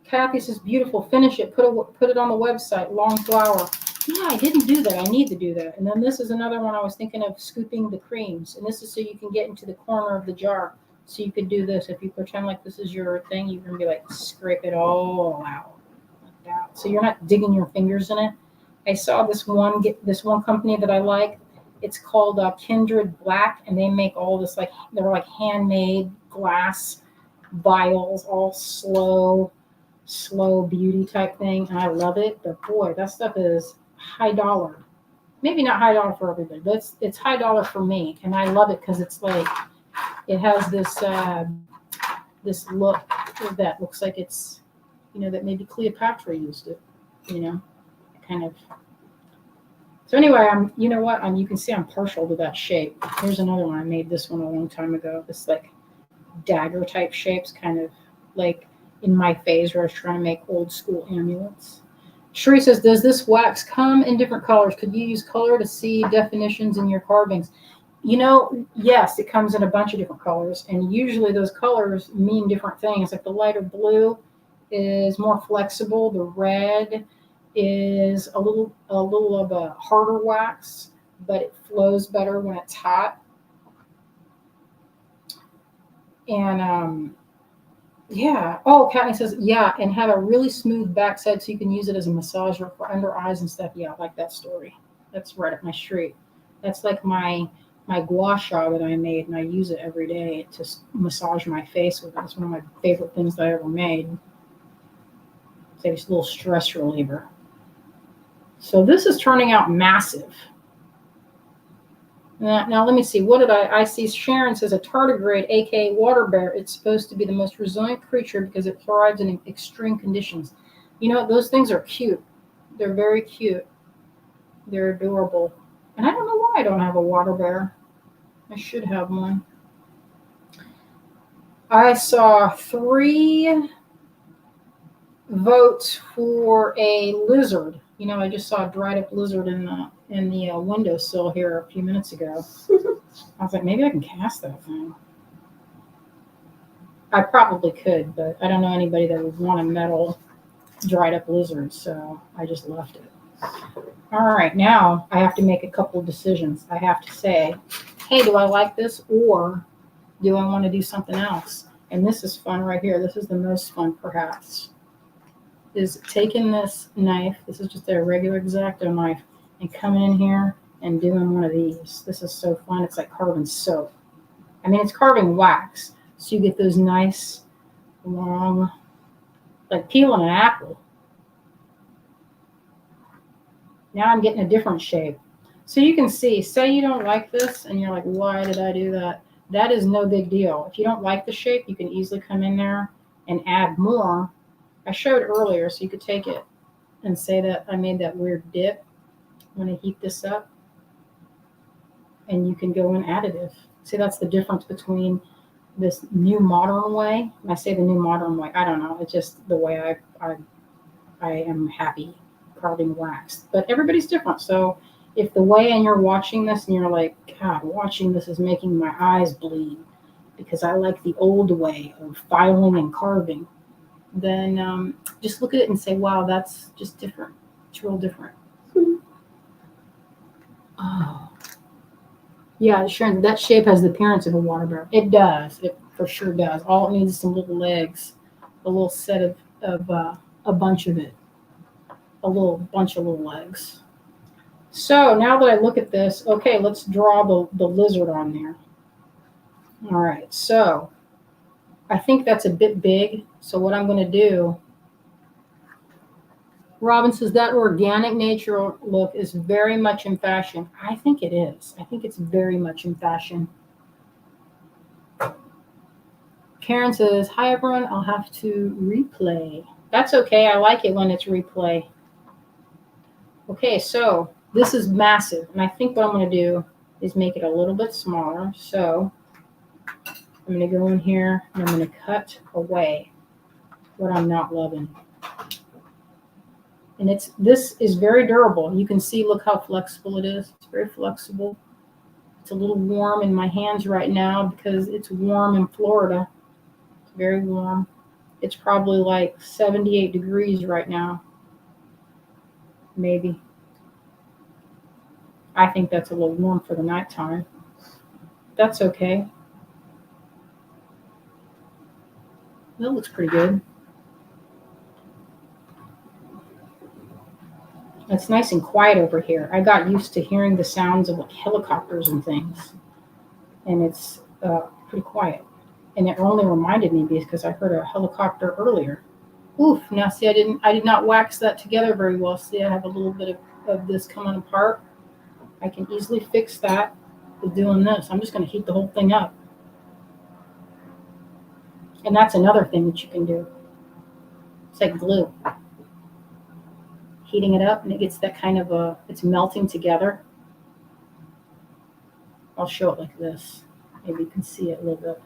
Kathy says, beautiful, finish it, put it on the website, long flower. Yeah, I didn't do that. I need to do that. And then this is another one I was thinking of, scooping the creams. And this is so you can get into the corner of the jar. So you could do this. If you pretend like this is your thing, you can be like, scrape it all out like that. So you're not digging your fingers in it. I saw this one company that I like. It's called Kindred Black, and they make all this, like, they're like handmade glass vials, all slow beauty type thing. And I love it. But boy, that stuff is high dollar. Maybe not high dollar for everybody, but it's high dollar for me. And I love it because it's like, it has this look that looks like it's, that maybe Cleopatra used it, kind of. So anyway, you can see I'm partial to that shape. Here's another one. I made this one a long time ago. This like dagger type shapes, kind of like in my phase where I was trying to make old school amulets. Sheree says, does this wax come in different colors? Could you use color to see definitions in your carvings? Yes, it comes in a bunch of different colors, and usually those colors mean different things. Like the lighter blue is more flexible. The red is a little of a harder wax, but it flows better when it's hot. And yeah. Oh, Katney says, yeah, and have a really smooth backside so you can use it as a massager for under eyes and stuff. Yeah, I like that story. That's right up my street. That's like my my gua sha that I made, and I use it every day to massage my face with it. It's one of my favorite things that I ever made. It's a little stress reliever. So this is turning out massive. Now let me see. What did I see? Sharon says a tardigrade, aka water bear. It's supposed to be the most resilient creature because it thrives in extreme conditions. You know, those things are cute. They're very cute. They're adorable. And I don't know why I don't have a water bear. I should have one. I saw 3 votes for a lizard. You know, I just saw a dried up lizard in the windowsill here a few minutes ago. I was like, maybe I can cast that thing. I probably could, but I don't know anybody that would want a metal dried up lizard, so I just left it. All right, now I have to make a couple of decisions. I have to say, hey, do I like this, or do I want to do something else? And this is fun right here. This is the most fun, perhaps, is taking this knife. This is just a regular X-Acto knife, and coming in here and doing one of these. This is so fun. It's like carving soap. I mean, it's carving wax, so you get those nice, long, like peeling an apple. Now I'm getting a different shape. So you can see, say you don't like this, and you're like, why did I do that? That is no big deal. If you don't like the shape, you can easily come in there and add more. I showed earlier, so you could take it and say that I made that weird dip. I'm going to heat this up, and you can go in additive. See, that's the difference between this new modern way. When I say the new modern way, I don't know. It's just the way I am happy carving wax. But everybody's different. So if the way and you're watching this and you're like, God, watching this is making my eyes bleed because I like the old way of filing and carving, then just look at it and say, wow, that's just different. It's real different. Oh. Yeah, Sharon, that shape has the appearance of a water bear. It does. It for sure does. All it needs is some little legs, a little set of a bunch of it, a little bunch of little legs. So now that I look at this, okay, let's draw the lizard on there. All right, so I think that's a bit big. So what I'm going to do, Robin says that organic nature look is very much in fashion. I think it is. I think it's very much in fashion. Karen says, hi everyone, I'll have to replay. That's okay. I like it when it's replay. Okay, so this is massive. And I think what I'm going to do is make it a little bit smaller. So I'm going to go in here and I'm going to cut away what I'm not loving. And this is very durable. You can see, look how flexible it is. It's very flexible. It's a little warm in my hands right now because it's warm in Florida. It's very warm. It's probably like 78 degrees right now. Maybe. I think that's a little warm for the nighttime. That's okay. That looks pretty good. It's nice and quiet over here. I got used to hearing the sounds of like helicopters and things, and it's pretty quiet. And it only reminded me because I heard a helicopter earlier. Oof! Now see, I did not wax that together very well. See, I have a little bit of this coming apart. I can easily fix that with doing this. I'm just going to heat the whole thing up, and that's another thing that you can do. It's like glue. Heating it up, and it gets that kind of it's melting together. I'll show it like this. Maybe you can see it a little bit.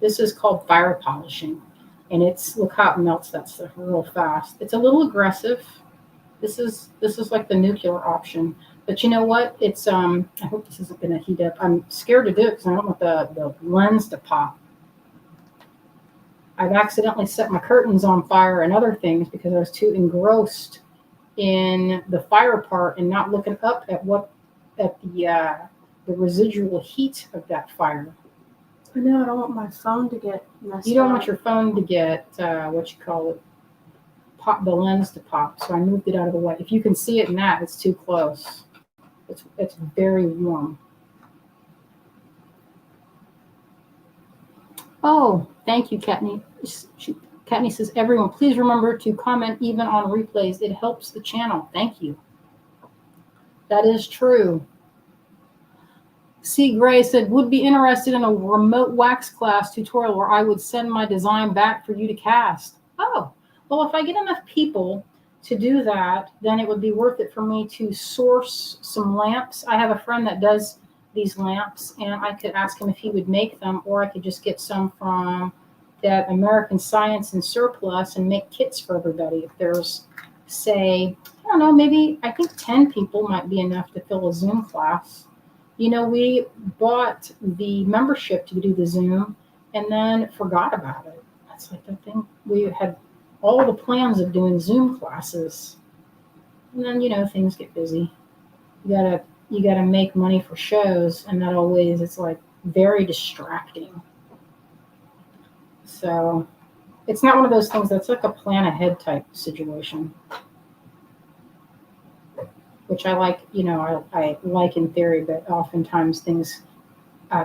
This is called fire polishing, and look how it melts that stuff real fast. It's a little aggressive. This is like the nuclear option, but you know what? It's I hope this isn't going to heat up. I'm scared to do it because I don't want the lens to pop. I've accidentally set my curtains on fire and other things because I was too engrossed in the fire part and not looking up at the residual heat of that fire. I know, I don't want my phone to get messed up. You don't want your phone to get pop, the lens to pop. So I moved it out of the way. If you can see it in that, it's too close. It's very warm. Oh, thank you, Katney. Katney says, everyone, please remember to comment even on replays. It helps the channel. Thank you. That is true. C. Gray said, would be interested in a remote wax class tutorial where I would send my design back for you to cast. Oh, well, if I get enough people to do that, then it would be worth it for me to source some lamps. I have a friend that does these lamps, and I could ask him if he would make them, or I could just get some from that American Science and Surplus and make kits for everybody. If there's, say, I don't know, maybe I think 10 people might be enough to fill a Zoom class. You know, we bought the membership to do the Zoom and then forgot about it. That's like the thing. We had all the plans of doing Zoom classes. And then, you know, things get busy. You gotta make money for shows, and that always it's like very distracting. So it's not one of those things that's like a plan ahead type situation. Which I like, you know, I like in theory, but oftentimes things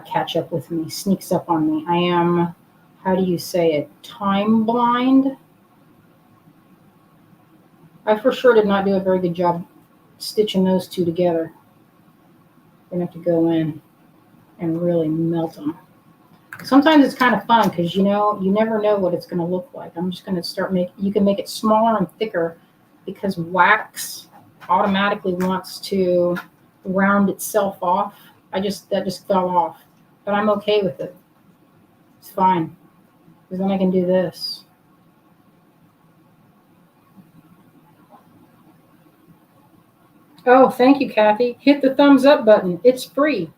catch up with me, sneaks up on me. I am, how do you say it, time blind? I for sure did not do a very good job stitching those two together. I'm going to have to go in and really melt them. Sometimes it's kind of fun because, you know, you never know what it's going to look like. I'm just going to start you can make it smaller and thicker because wax automatically wants to round itself off. That just fell off, but I'm okay with it. It's fine because then I can do this. Oh, thank you, Kathy. Hit the thumbs up button. It's free.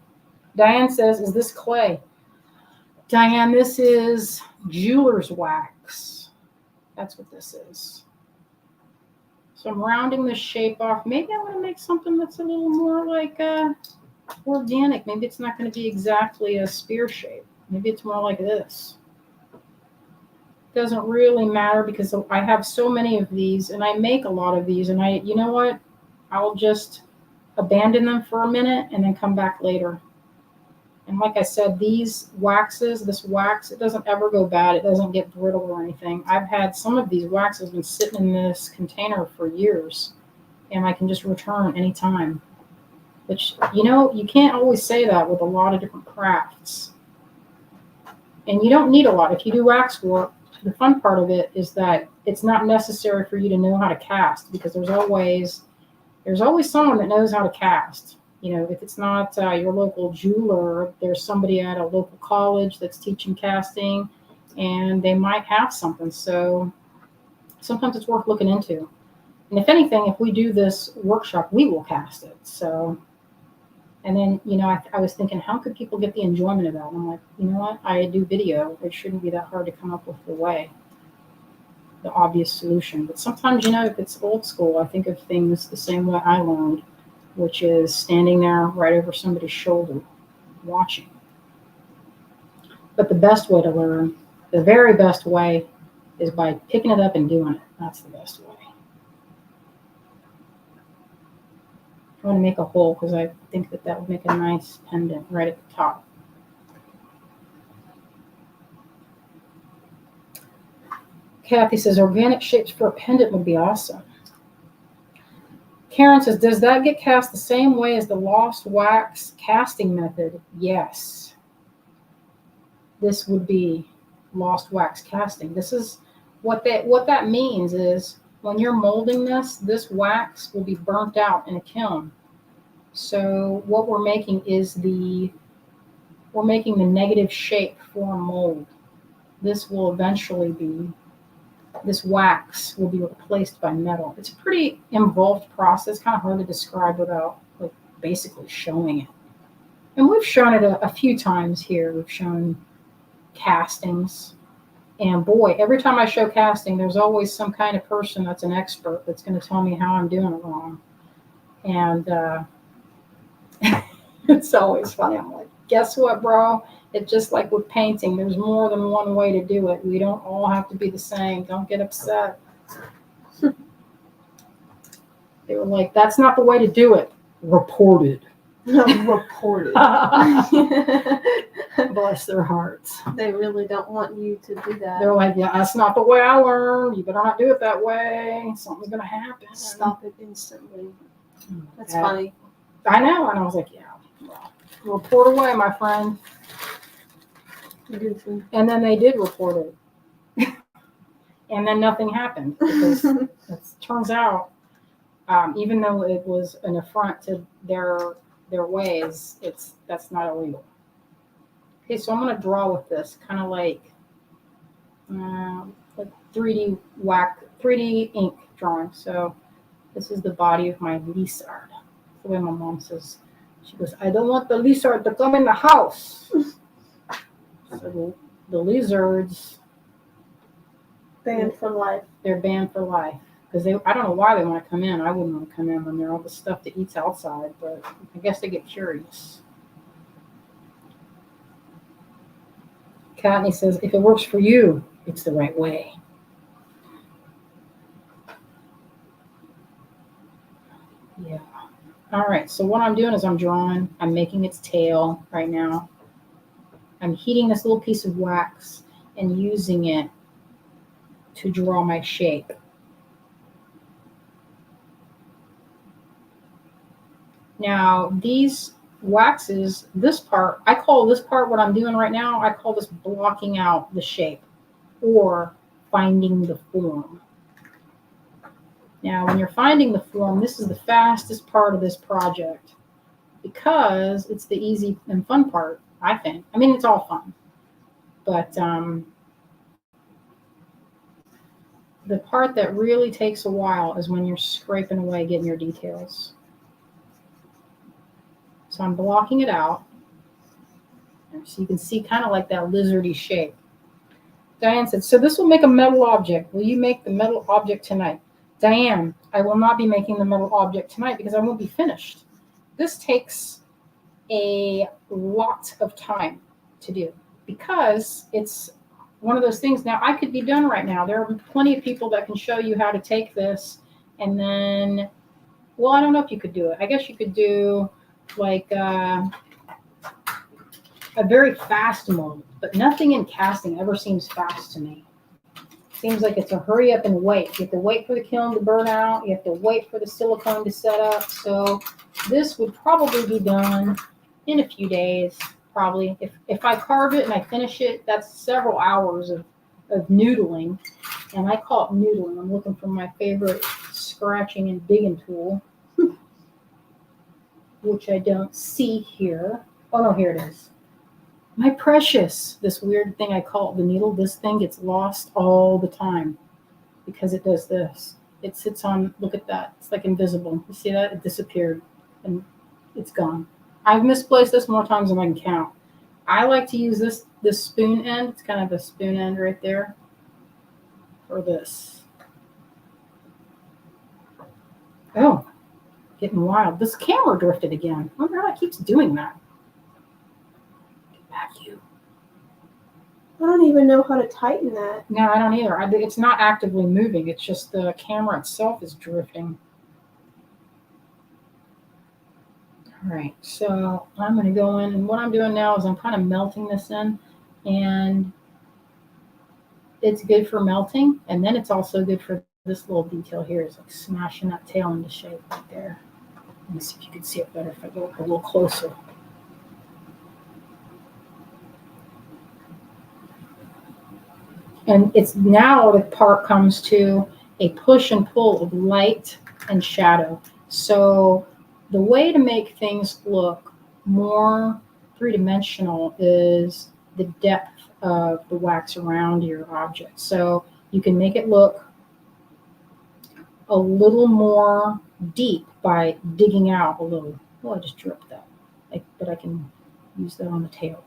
Diane says, is this clay? Diane, this is jeweler's wax. That's what this is. So I'm rounding the shape off. Maybe I want to make something that's a little more like organic. Maybe it's not going to be exactly a spear shape. Maybe it's more like this. Doesn't really matter because I have so many of these and I make a lot of these, and you know what? I'll just abandon them for a minute and then come back later. And like I said, these waxes, this wax, it doesn't ever go bad. It doesn't get brittle or anything. I've had some of these waxes been sitting in this container for years, and I can just return anytime. Which, you know, you can't always say that with a lot of different crafts. And you don't need a lot. If you do wax work, the fun part of it is that it's not necessary for you to know how to cast because there's always someone that knows how to cast. You know, if it's not your local jeweler, there's somebody at a local college that's teaching casting, and they might have something. So sometimes it's worth looking into. And if anything, if we do this workshop, we will cast it. So, and then, you know, I was thinking, how could people get the enjoyment of that? And I'm like, you know what? I do video. It shouldn't be that hard to come up with the obvious solution. But sometimes, you know, if it's old school, I think of things the same way I learned, which is standing there right over somebody's shoulder, watching. But the best way to learn, the very best way, is by picking it up and doing it. That's the best way. I want to make a hole because I think that would make a nice pendant right at the top. Kathy says, organic shapes for a pendant would be awesome. Karen says, does that get cast the same way as the lost wax casting method? Yes. This would be lost wax casting. This is what that means is when you're molding this wax will be burnt out in a kiln. So what we're making is we're making the negative shape for a mold. This will eventually be, this wax will be replaced by metal. It's a pretty involved process, kind of hard to describe without like basically showing it. And we've shown it a few times here. We've shown castings. And boy, every time I show casting, there's always some kind of person that's an expert that's going to tell me how I'm doing it wrong. And it's always funny. I'm like, guess what, bro? It's just like with painting. There's more than one way to do it. We don't all have to be the same. Don't get upset. They were like, that's not the way to do it. Reported. Reported. Bless their hearts. They really don't want you to do that. They're like, yeah, that's not the way I learned. You better not do it that way. Something's going to happen. Stop it instantly. That's Yeah. funny. I know. And I was like, yeah, well, report away, my friend. Goofy. And then they did report it. And then nothing happened. Because it turns out, even though it was an affront to their ways, that's not illegal. Okay, so I'm going to draw with this, kind of like 3D 3D ink drawing. So this is the body of my lizard. That's the way my mom says. She goes, I don't want the lizard to come in the house. So the lizards, Banned for life. they're banned for life. Because I don't know why they want to come in. I wouldn't want to come in when they're all the stuff that eats outside, but I guess they get curious. Katney says, if it works for you, it's the right way. Yeah. All right, so what I'm doing is I'm making its tail right now. I'm heating this little piece of wax and using it to draw my shape. Now, these waxes, this part, I call this part what I'm doing right now, I call this blocking out the shape or finding the form. Now, when you're finding the form, this is the fastest part of this project because it's the easy and fun part, I think. I mean, it's all fun, but the part that really takes a while is when you're scraping away, getting your details. So I'm blocking it out. So you can see kind of like that lizardy shape. Diane said, so this will make a metal object. Will you make the metal object tonight? Diane, I will not be making the metal object tonight because I won't be finished. This takes a lot of time to do because it's one of those things. Now, I could be done right now. There are plenty of people that can show you how to take this and then, well, I don't know if you could do it. I guess you could do like a very fast mold, but nothing in casting ever seems fast to me. Seems like it's a hurry up and wait. You have to wait for the kiln to burn out. You have to wait for the silicone to set up. So this would probably be done in a few days, probably. If I carve it and I finish it, that's several hours of noodling. And I call it noodling. I'm looking for my favorite scratching and digging tool, which I don't see here. Oh, no, here it is. My precious, this weird thing I call it the needle, this thing gets lost all the time because it does this. It sits on, look at that. It's like invisible. You see that? It disappeared and it's gone. I've misplaced this more times than I can count. I like to use this spoon end. It's kind of a spoon end right there for this. Oh, getting wild. This camera drifted again. I wonder how it keeps doing that. Get back, you. I don't even know how to tighten that. No, I don't either. It's not actively moving. It's just the camera itself is drifting. All right, so I'm going to go in, and what I'm doing now is I'm kind of melting this in, and it's good for melting, and then it's also good for this little detail here. It's like smashing that tail into shape right there. Let me see if you can see it better if I go a little closer. And it's now the part comes to a push and pull of light and shadow. So the way to make things look more three-dimensional is the depth of the wax around your object. So you can make it look a little more deep by digging out a little. Oh, I just dripped that. But I can use that on the tail.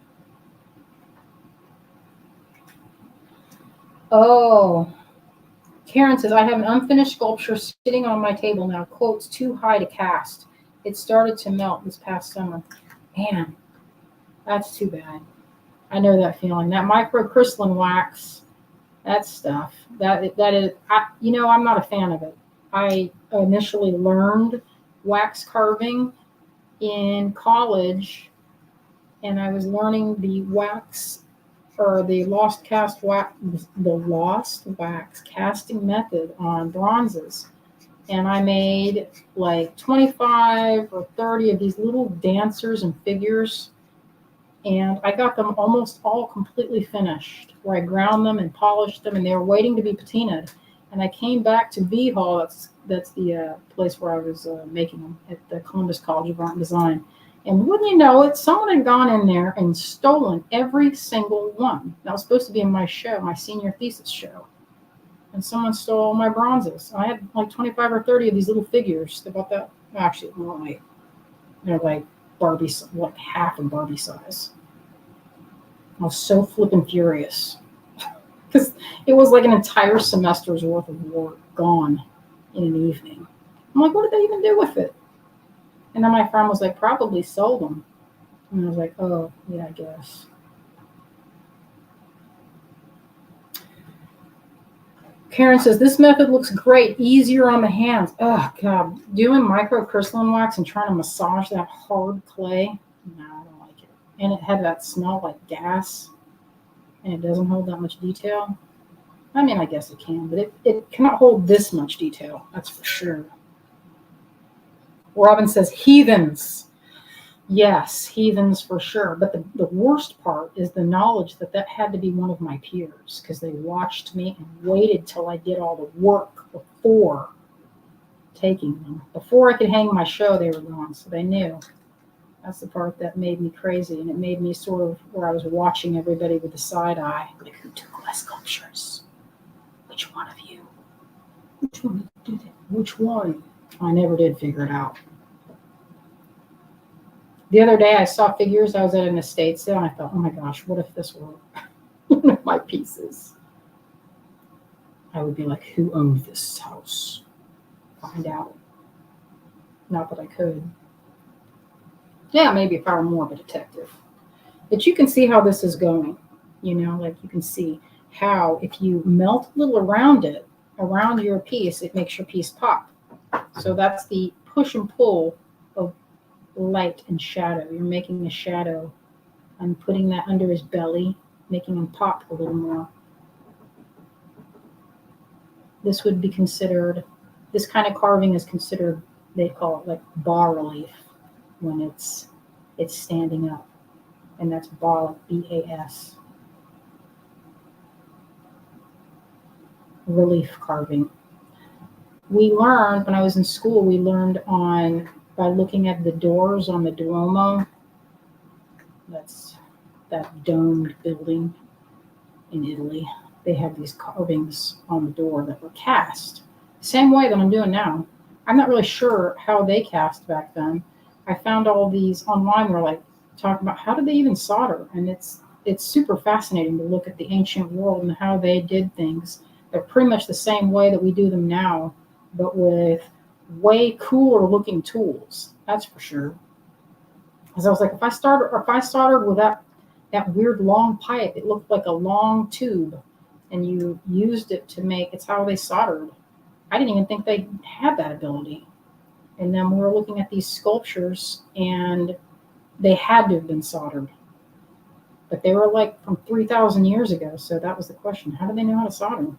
Oh, Karen says, I have an unfinished sculpture sitting on my table now. Quotes, too high to cast. It started to melt this past summer. Man, that's too bad. I know that feeling. That microcrystalline wax, that stuff, that is, I'm not a fan of it. I initially learned wax carving in college, and I was learning the wax or the lost wax casting method on bronzes. And I made like 25 or 30 of these little dancers and figures. And I got them almost all completely finished, where I ground them and polished them, and they were waiting to be patinaed. And I came back to V Hall, that's the place where I was making them at the Columbus College of Art and Design. And wouldn't you know it, someone had gone in there and stolen every single one. That was supposed to be in my show, my senior thesis show. And someone stole all my bronzes. I had like 25 or 30 of these little figures, about that. Actually, more like, they're like Barbie, like half of Barbie size. I was so flippin' furious because it was like an entire semester's worth of work gone in an evening. I'm like, what did they even do with it? And then my friend was like, probably sold them. And I was like, oh, yeah, I guess. Karen says, this method looks great, easier on the hands. Oh, God. Doing microcrystalline wax and trying to massage that hard clay, no, I don't like it. And it had that smell like gas, and it doesn't hold that much detail. I mean, I guess it can, but it cannot hold this much detail, that's for sure. Robin says, heathens. Yes, heathens for sure. But the worst part is the knowledge that had to be one of my peers, because they watched me and waited till I did all the work before taking them. Before I could hang my show, they were gone, so they knew. That's the part that made me crazy, and it made me sort of where I was watching everybody with the side eye. Like, who took my sculptures? Which one of you? Which one did it? Which one? I never did figure it out. The other day I saw figures. I was at an estate sale and I thought, oh my gosh, what if this were one of my pieces? I would be like, who owned this house? Find out. Not that I could. Yeah, maybe if I were more of a detective. But you can see how this is going. You know, like you can see how if you melt a little around it, around your piece, it makes your piece pop. So that's the push and pull of light and shadow. You're making a shadow and putting that under his belly, making him pop a little more. This would be considered, this kind of carving is considered, they call it like bas relief when it's standing up. And that's bas, B-A-S. Relief carving. We learned, when I was in school, we learned by looking at the doors on the Duomo. That's that domed building in Italy. They had these carvings on the door that were cast. Same way that I'm doing now. I'm not really sure how they cast back then. I found all these online where like talking about how did they even solder, and it's super fascinating to look at the ancient world and how they did things. They're pretty much the same way that we do them now, but with way cooler looking tools. That's for sure. Because I was like, if I soldered with that weird long pipe, it looked like a long tube, and you used it to make. It's how they soldered. I didn't even think they had that ability. And then we were looking at these sculptures, and they had to have been soldered. But they were like from 3,000 years ago, so that was the question. How did they know how to solder?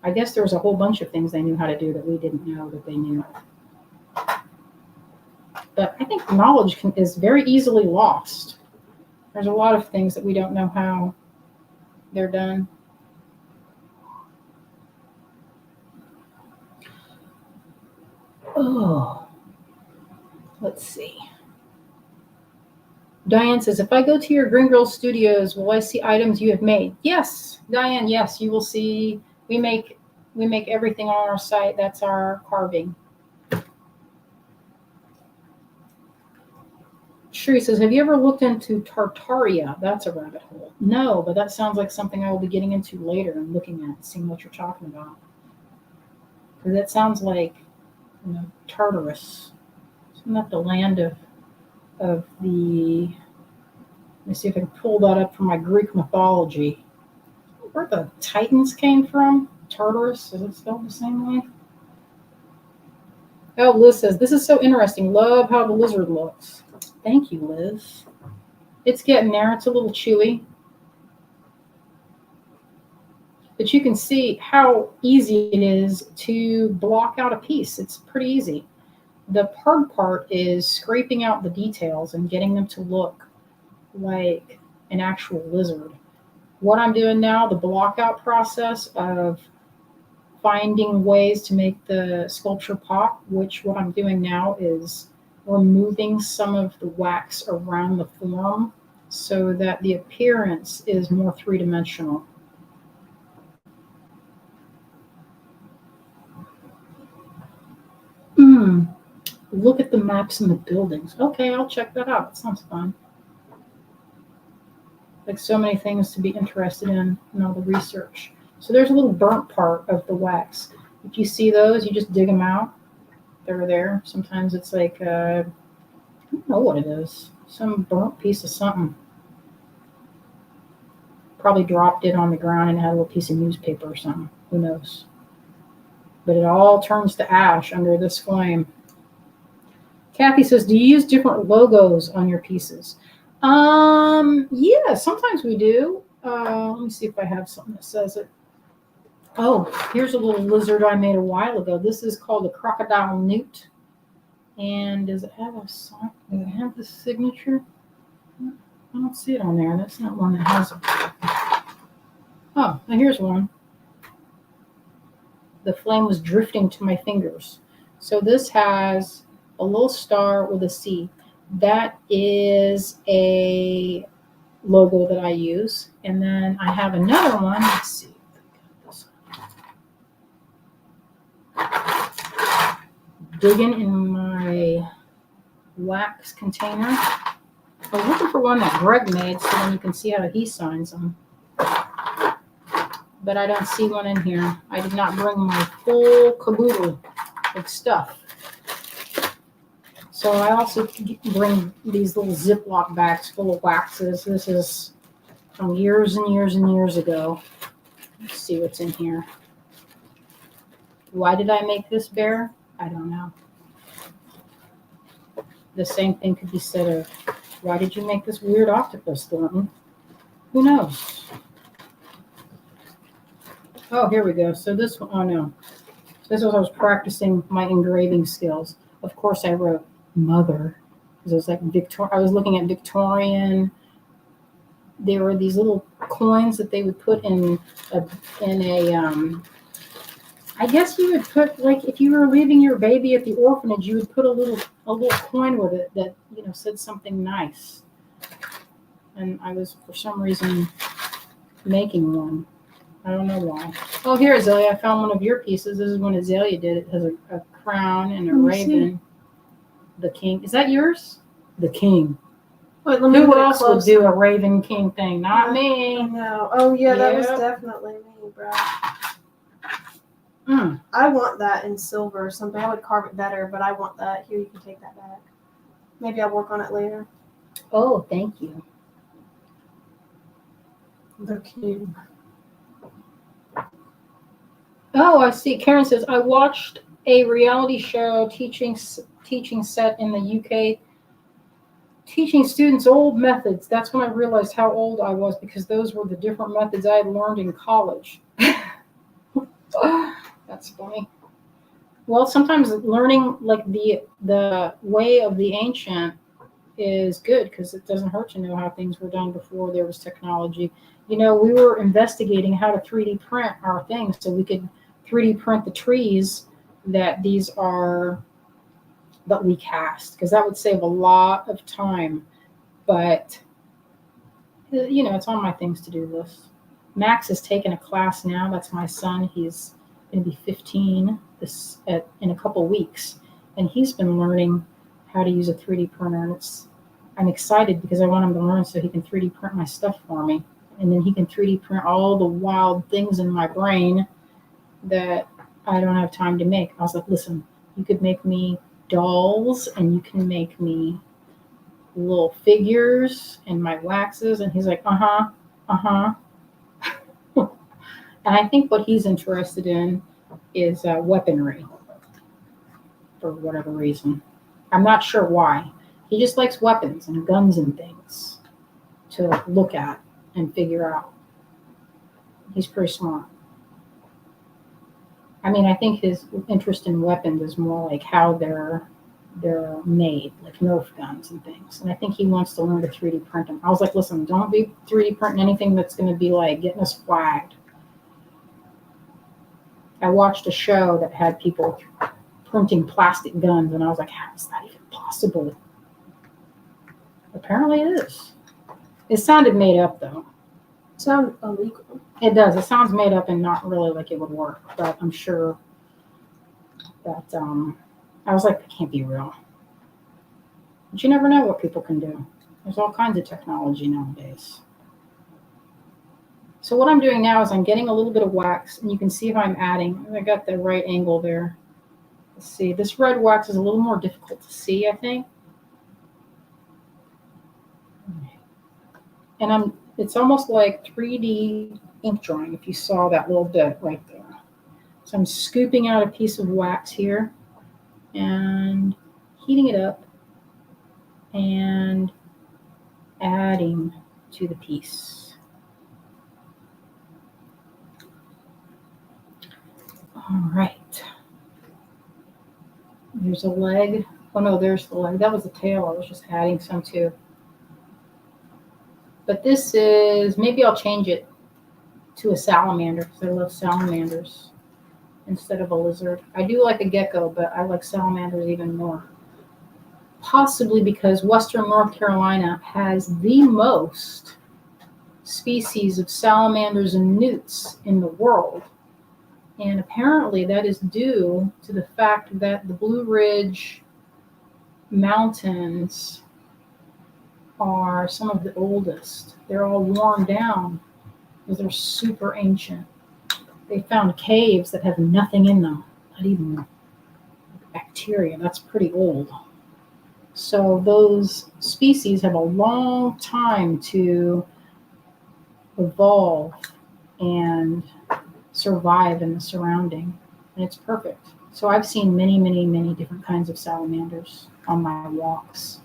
I guess there was a whole bunch of things they knew how to do that we didn't know that they knew. But I think knowledge is very easily lost. There's a lot of things that we don't know how they're done. Oh, let's see. Diane says, if I go to your Greengirlstudios, will I see items you have made? Yes, Diane, yes, you will see. We make everything on our site. That's our carving. Sherry says, have you ever looked into Tartaria? That's a rabbit hole. No, but that sounds like something I will be getting into later and looking at, seeing what you're talking about. Because that sounds like, you know, Tartarus. Isn't that the land of the, let me see if I can pull that up from my Greek mythology. Where the Titans came from? Tartarus, is it spelled the same way? Oh, Liz says, this is so interesting. Love how the lizard looks. Thank you, Liz. It's getting there. It's a little chewy. But you can see how easy it is to block out a piece. It's pretty easy. The hard part is scraping out the details and getting them to look like an actual lizard. What I'm doing now, the block out process of finding ways to make the sculpture pop, which what I'm doing now is removing some of the wax around the form so that the appearance is more three-dimensional. Look at the maps and the buildings. Okay, I'll check that out. It sounds fun. Like so many things to be interested in all the research. So there's a little burnt part of the wax. If you see those, you just dig them out. They're there. Sometimes it's like, I don't know what it is. Some burnt piece of something. Probably dropped it on the ground and had a little piece of newspaper or something. Who knows? But it all turns to ash under this flame. Kathy says, do you use different logos on your pieces? Yeah, sometimes we do. Let me see if I have something that says it. Oh, here's a little lizard I made a while ago. This is called a crocodile newt. And does it have a sign? Does it have the signature? I don't see it on there. That's not one that has it. Oh, now here's one. The flame was drifting to my fingers. So this has a little star with a C. That is a logo that I use. And then I have another one. Let's see. Digging in my wax container. I was looking for one that Greg made so then you can see how he signs them. But I don't see one in here. I did not bring my full caboodle of stuff. So I also bring these little Ziploc bags full of waxes. This is from years and years and years ago. Let's see what's in here. Why did I make this bear? I don't know. The same thing could be said of, why did you make this weird octopus, Thornton? Who knows? Oh, here we go. So this one, oh no. This was I was practicing my engraving skills. Of course I wrote mother. Because it was like I was looking at Victorian. There were these little coins that they would put in a I guess you would put, like, if you were leaving your baby at the orphanage, you would put a little coin with it that, you know, said something nice. And I was, for some reason, making one. I don't know why. Oh, here, Azalea, I found one of your pieces. This is one Azalea did. It has a crown and a raven. The king. Is that yours? The king. Wait, let me Who else would do a raven king thing? Not me. No. Oh, yeah, that was Yep. definitely me, bro. Mm. I want that in silver or something. I would carve it better, but I want that. Here, you can take that back. Maybe I'll work on it later. Oh, thank you. The king. Oh, I see. Karen says, I watched a reality show teaching set in the UK, teaching students old methods. That's when I realized how old I was, because those were the different methods I had learned in college. That's funny. Well, sometimes learning like the way of the ancient is good, because it doesn't hurt to know how things were done before there was technology. You know, we were investigating how to 3D print our things so we could 3D print the trees that we cast, because that would save a lot of time. But, you know, it's on my things to do list. Max is taking a class now. That's my son. He's going to be 15 in a couple weeks. And he's been learning how to use a 3D printer. And I'm excited because I want him to learn so he can 3D print my stuff for me. And then he can 3D print all the wild things in my brain that I don't have time to make. I was like, listen, you could make me dolls and you can make me little figures and my waxes. And he's like, uh-huh. And I think what he's interested in is weaponry. for whatever reason. I'm not sure why. He just likes weapons and guns and things to look at and figure out. He's pretty smart. I mean, I think his interest in weapons is more like how they're made, like Nerf guns and things. And I think he wants to learn to 3D print them. I was like, listen, don't be 3D printing anything that's going to be like getting us flagged. I watched a show that had people printing plastic guns, and I was like, how is that even possible? Apparently it is. It sounded made up, though. Sounds illegal. It does. It sounds made up and not really like it would work, but I'm sure that, I was like, that can't be real. But you never know what people can do. There's all kinds of technology nowadays. So what I'm doing now is I'm getting a little bit of wax, and you can see how I'm adding. I got the right angle there. Let's see. This red wax is a little more difficult to see, I think. And it's almost like 3D ink drawing if you saw that little bit right there. So I'm scooping out a piece of wax here and heating it up and adding to the piece. All right. There's a leg. Oh no, there's the leg. That was the tail. I was just adding some to. But this is, maybe I'll change it to a salamander because I love salamanders instead of a lizard. I do like a gecko, but I like salamanders even more. Possibly because Western North Carolina has the most species of salamanders and newts in the world. And apparently that is due to the fact that the Blue Ridge Mountains are some of the oldest. They're all worn down because they're super ancient. They found caves that have nothing in them, not even bacteria. That's pretty old. So those species have a long time to evolve and survive in the surrounding, and it's perfect. So I've seen many, many, many different kinds of salamanders on my walks.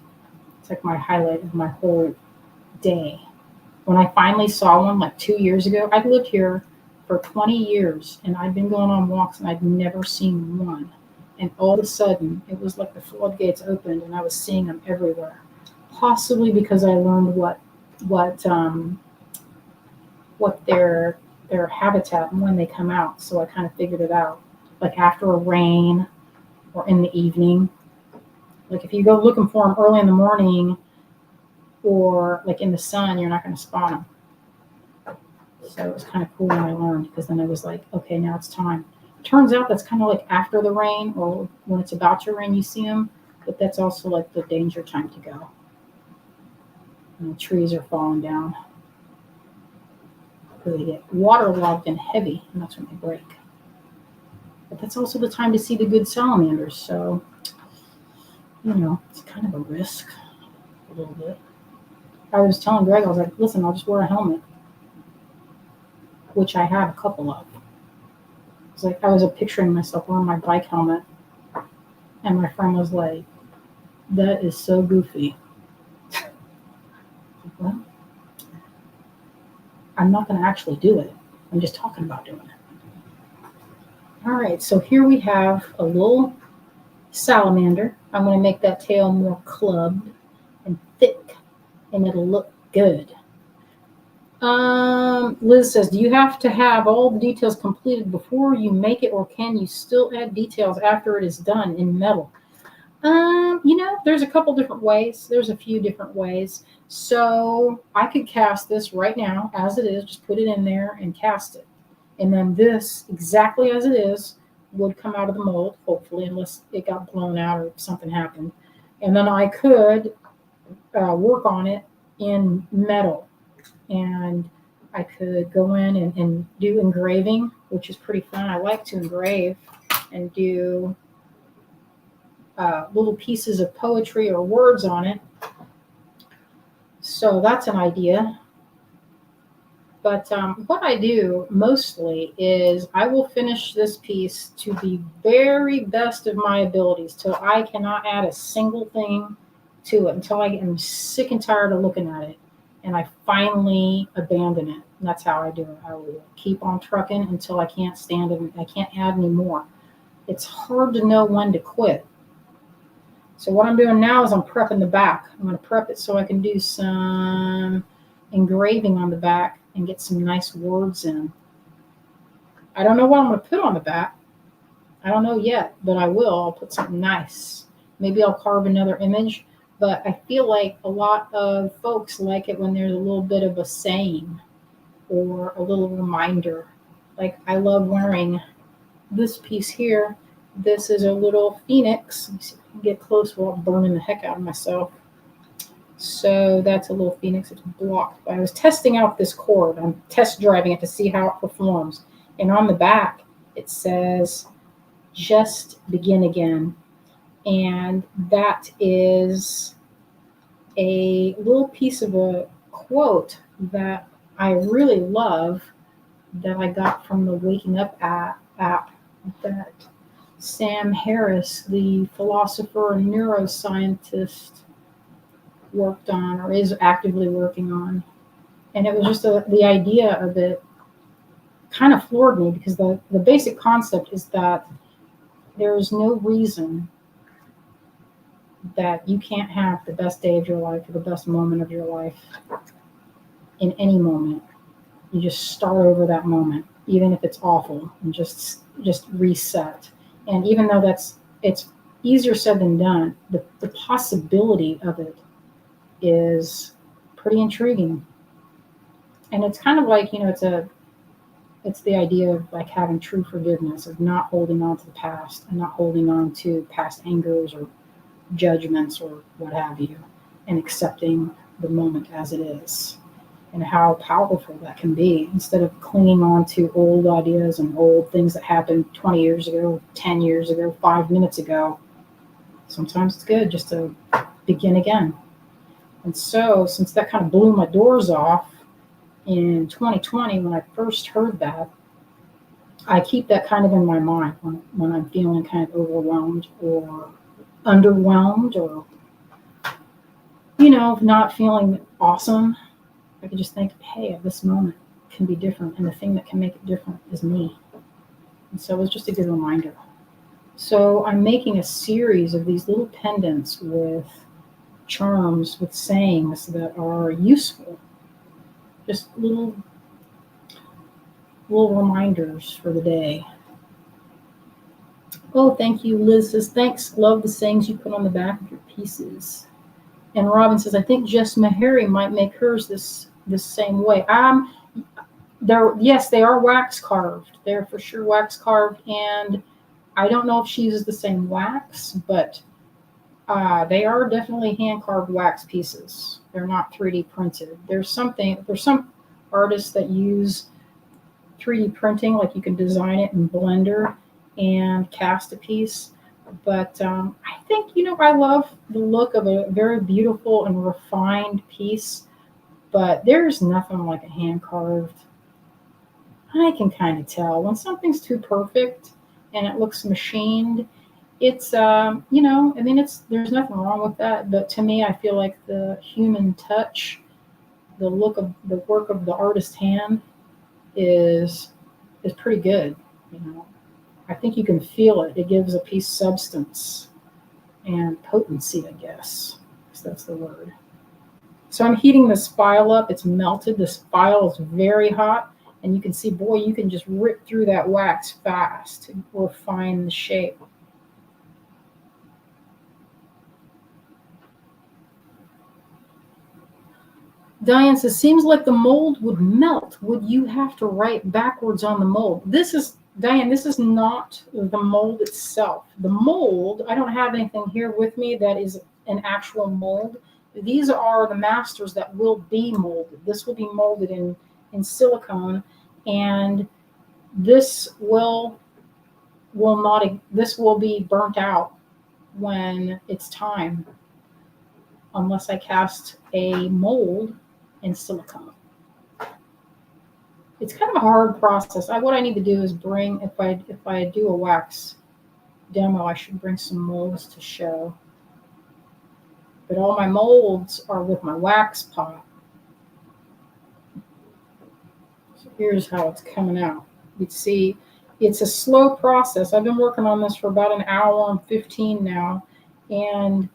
It's like my highlight of my whole day. When I finally saw one like 2 years ago, I've lived here for 20 years and I've been going on walks and I've never seen one. And all of a sudden, it was like the floodgates opened and I was seeing them everywhere. Possibly because I learned what their habitat and when they come out. So I kind of figured it out. Like after a rain or in the evening. Like if you go looking for them early in the morning or like in the sun, you're not going to spot them. So it was kind of cool when I learned, because then I was like, okay, now it's time. Turns out that's kind of like after the rain or when it's about to rain, you see them, but that's also like the danger time to go. And the trees are falling down because they get waterlogged and heavy, and that's when they break. But that's also the time to see the good salamanders. So, you know, it's kind of a risk a little bit. I was telling Greg, I was like, listen, I'll just wear a helmet, which I have a couple of. It's like I was picturing myself wearing my bike helmet, and my friend was like, that is so goofy. Well, I'm not going to actually do it. I'm just talking about doing it. All right, so here we have a little salamander. I'm going to make that tail more clubbed and thick, and it'll look good. Liz says, do you have to have all the details completed before you make it, or can you still add details after it is done in metal? You know, there's a couple different ways. There's a few different ways. So I could cast this right now as it is, just put it in there and cast it. And then this, exactly as it is, would come out of the mold, hopefully, unless it got blown out or something happened. And then I could work on it in metal. And I could go in and do engraving, which is pretty fun. I like to engrave and do little pieces of poetry or words on it. So that's an idea. But what I do mostly is I will finish this piece to the very best of my abilities till I cannot add a single thing to it, until I am sick and tired of looking at it. And I finally abandon it. And that's how I do it. I will keep on trucking until I can't stand it. I can't add any more. It's hard to know when to quit. So what I'm doing now is I'm prepping the back. I'm going to prep it so I can do some engraving on the back and get some nice words in. I don't know what I'm going to put on the back. I don't know yet, but I will. I'll put something nice. Maybe I'll carve another image, but I feel like a lot of folks like it when there's a little bit of a saying or a little reminder. Like I love wearing this piece here. This is a little phoenix. Let me see if I can get close without burning the heck out of myself. So that's a little phoenix. It's blocked. I was testing out this cord. I'm test driving it to see how it performs. And on the back, it says, just begin again. And that is a little piece of a quote that I really love that I got from the Waking Up app that Sam Harris, the philosopher and neuroscientist, worked on or is actively working on. And it was just the idea of it kind of floored me, because the basic concept is that there is no reason that you can't have the best day of your life or the best moment of your life in any moment. You just start over that moment, even if it's awful, and just reset. And even though it's easier said than done, the possibility of it is pretty intriguing. And it's kind of like, it's the idea of like having true forgiveness, of not holding on to the past and not holding on to past angers or judgments or what have you, and accepting the moment as it is, and how powerful that can be, instead of clinging on to old ideas and old things that happened 20 years ago, 10 years ago, 5 minutes ago. Sometimes it's good just to begin again. And so, since that kind of blew my doors off in 2020, when I first heard that, I keep that kind of in my mind when I'm feeling kind of overwhelmed or underwhelmed, or, not feeling awesome. I can just think, hey, this moment can be different, and the thing that can make it different is me. And so it was just a good reminder. So I'm making a series of these little pendants with charms, with sayings that are useful. Just little reminders for the day. Oh, thank you. Liz says, thanks. Love the sayings you put on the back of your pieces. And Robin says, I think Jess Meharry might make hers this same way. Yes, they are wax carved. They're for sure wax carved. And I don't know if she uses the same wax, but they are definitely hand carved wax pieces. They're not 3D printed. There's some artists that use 3D printing, like you can design it in Blender and cast a piece. But I think, I love the look of a very beautiful and refined piece, but there's nothing like a hand carved. I can kind of tell when something's too perfect and it looks machined. It's, there's nothing wrong with that. But to me, I feel like the human touch, the look of the work of the artist's hand is pretty good. I think you can feel it. It gives a piece substance and potency, I guess. So that's the word. So I'm heating this file up. It's melted. This file is very hot. And you can see, boy, you can just rip through that wax fast to refine the shape. Diane says, seems like the mold would melt. Would you have to write backwards on the mold? Diane, this is not the mold itself. The mold, I don't have anything here with me that is an actual mold. These are the masters that will be molded. This will be molded in silicone, and this will be burnt out when it's time, unless I cast a mold in silicone. It's kind of a hard process. What I need to do is bring, if I do a wax demo, I should bring some molds to show. But all my molds are with my wax pot. So here's how it's coming out. You see, it's a slow process. I've been working on this for about an hour and 15 now, and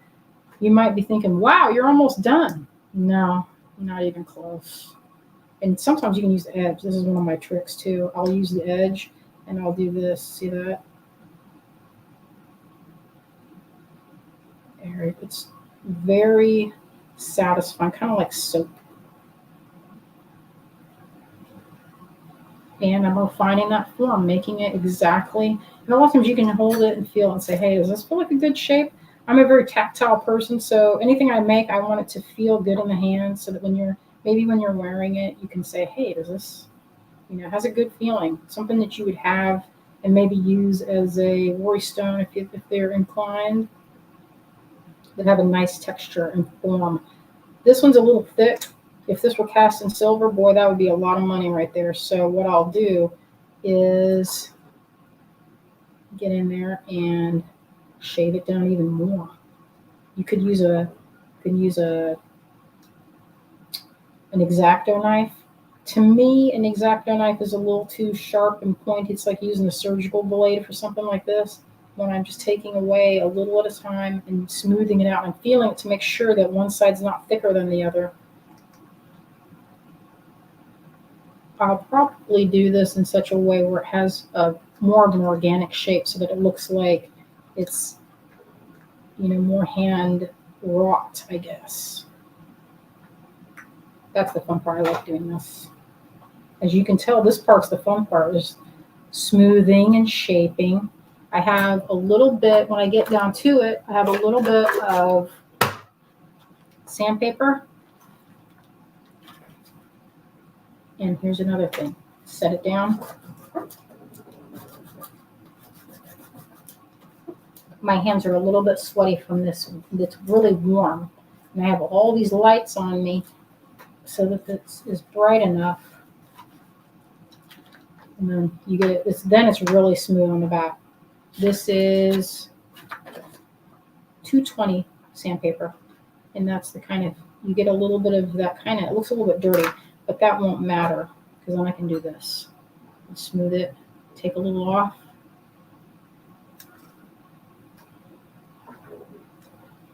you might be thinking, wow, you're almost done. No, not even close. And sometimes you can use the edge. This is one of my tricks too. I'll use the edge and I'll do this. See that? There, it's very satisfying, kind of like soap. And I'm refining that form, making it exactly. And a lot of times you can hold it and feel it and say, hey, does this feel like a good shape? I'm a very tactile person, so anything I make, I want it to feel good in the hand so that when you're wearing it, you can say, hey, does this, it has a good feeling. Something that you would have and maybe use as a worry stone if they're inclined. That have a nice texture and form. This one's a little thick. If this were cast in silver, boy, that would be a lot of money right there. So what I'll do is get in there and shave it down even more. You could use an X-Acto knife. To me, an X-Acto knife is a little too sharp and pointy. It's like using a surgical blade for something like this. When I'm just taking away a little at a time and smoothing it out and feeling it to make sure that one side's not thicker than the other. I'll probably do this in such a way where it has more of an organic shape so that it looks like it's, more hand wrought, I guess. That's the fun part. I like doing this. As you can tell, this part's the fun part, is smoothing and shaping. I have a little bit, when I get down to it, I have a little bit of sandpaper. And here's another thing. Set it down. My hands are a little bit sweaty from this. It's really warm. And I have all these lights on me so that this is bright enough. And then you get it. Then it's really smooth on the back. This is 220 sandpaper. And that's the kind of, you get a little bit of that kind of, it looks a little bit dirty, but that won't matter because then I can do this. And smooth it, take a little off.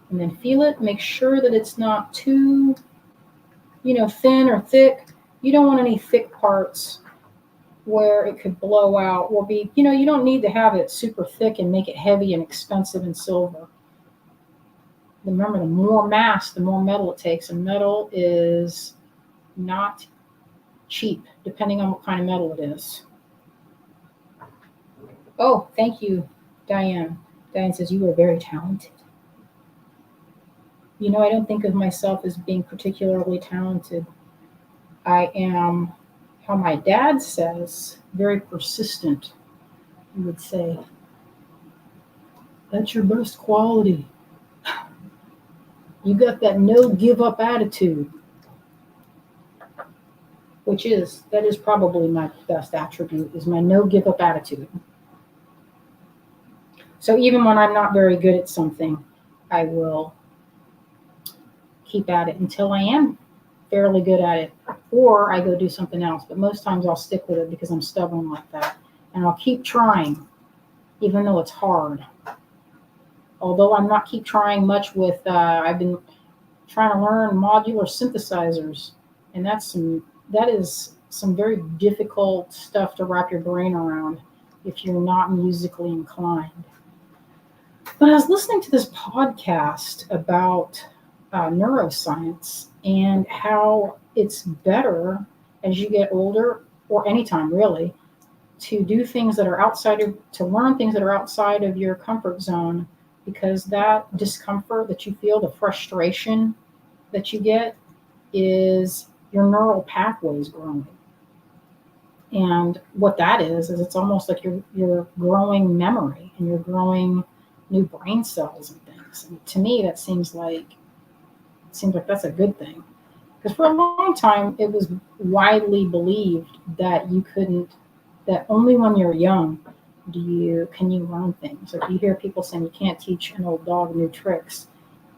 And then feel it, make sure that it's not too, thin or thick. You don't want any thick parts where it could blow out or be, you don't need to have it super thick and make it heavy and expensive in silver. Remember, the more mass, the more metal it takes, and metal is not cheap, depending on what kind of metal it is. Oh, thank you, Diane. Diane says, you are very talented. I don't think of myself as being particularly talented. I am, how my dad says, very persistent, he would say. That's your best quality. You got that no give up attitude, that is probably my best attribute, is my no give up attitude. So even when I'm not very good at something, I will keep at it until I am fairly good at it, or I go do something else. But most times I'll stick with it because I'm stubborn like that. And I'll keep trying, even though it's hard. Although I'm not keep trying much with, I've been trying to learn modular synthesizers. And that is some very difficult stuff to wrap your brain around if you're not musically inclined. But I was listening to this podcast about neuroscience and how it's better as you get older, or anytime really, to do things that are to learn things that are outside of your comfort zone, because that discomfort that you feel, the frustration that you get, is your neural pathways growing. And what that is it's almost like you're growing memory and you're growing new brain cells and things. And to me, that seems like that's a good thing. Because for a long time, it was widely believed that you couldn't, that only when you're young can you learn things. Like you hear people saying you can't teach an old dog new tricks,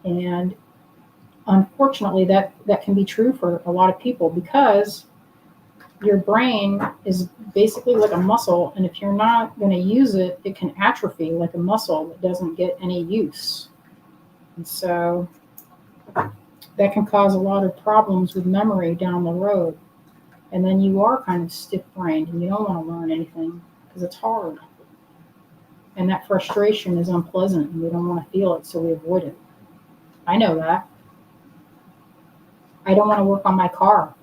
and unfortunately, that can be true for a lot of people because your brain is basically like a muscle, and if you're not going to use it, it can atrophy like a muscle that doesn't get any use. And so that can cause a lot of problems with memory down the road. And then you are kind of stiff-brained and you don't want to learn anything because it's hard. And that frustration is unpleasant and we don't want to feel it, so we avoid it. I know that. I don't want to work on my car,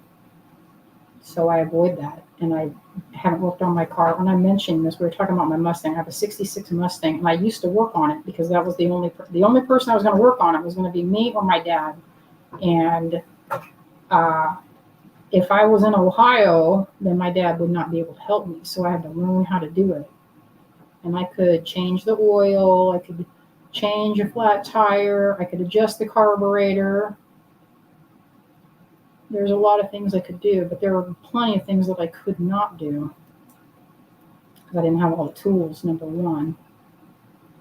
so I avoid that. And I haven't worked on my car. When I mentioned this, we were talking about my Mustang. I have a 66 Mustang, and I used to work on it because that was the only person I was going to work on it was going to be me or my dad. And if I was in Ohio, then my dad would not be able to help me. So I had to learn how to do it. And I could change the oil. I could change a flat tire. I could adjust the carburetor. There's a lot of things I could do, but there were plenty of things that I could not do because I didn't have all the tools, number one.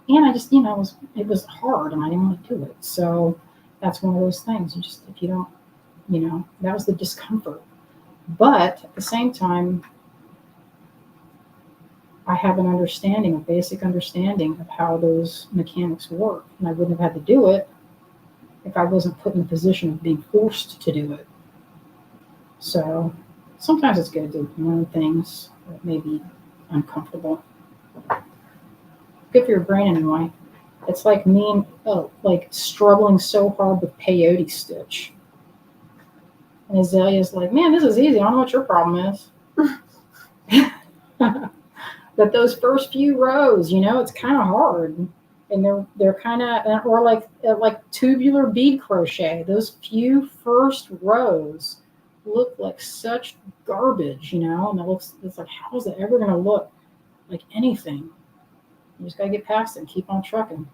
And I just, it was hard and I didn't want to do it. So that's one of those things. If you don't, that was the discomfort. But at the same time, I have a basic understanding of how those mechanics work. And I wouldn't have had to do it if I wasn't put in a position of being forced to do it. So sometimes it's good to learn things that may be uncomfortable. Good for your brain anyway. It's like like struggling so hard with peyote stitch. And Azalea's like, man, this is easy. I don't know what your problem is. But those first few rows, it's kind of hard. And they're kind of, or like tubular bead crochet. Those few first rows look like such garbage, and it's like, how is it ever going to look like anything? You just got to get past it and keep on trucking.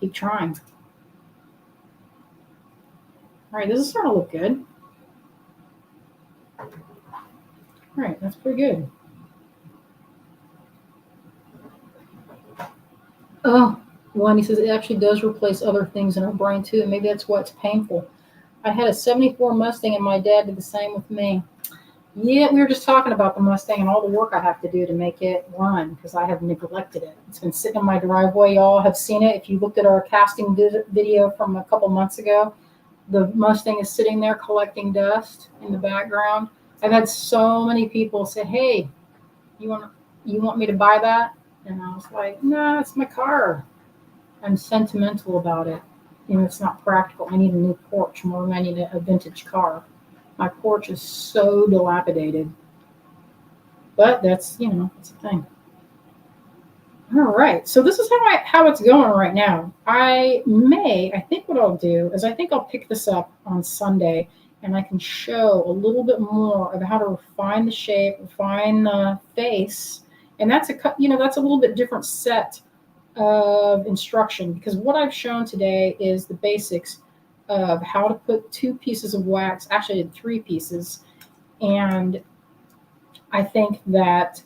Keep trying. All right, this is starting to look good. All right, that's pretty good. Oh, Wendy says it actually does replace other things in our brain too, and maybe that's why it's painful. I had a 74 Mustang and my dad did the same with me. Yeah, we were just talking about the Mustang and all the work I have to do to make it run because I have neglected it. It's been sitting in my driveway. Y'all have seen it. If you looked at our casting video from a couple months ago, the Mustang is sitting there collecting dust in the background. I've had so many people say, hey, you want me to buy that? And I was like, no, it's my car. I'm sentimental about it. It's not practical. I need a new porch more than I need a vintage car. My porch is so dilapidated. But that's, it's a thing. All right. So this is how it's going right now. I think what I'll do is I'll pick this up on Sunday and I can show a little bit more of how to refine the shape, refine the face. And that's that's a little bit different set of instruction because what I've shown today is the basics of how to put 2 pieces of wax, actually 3 pieces. And I think that,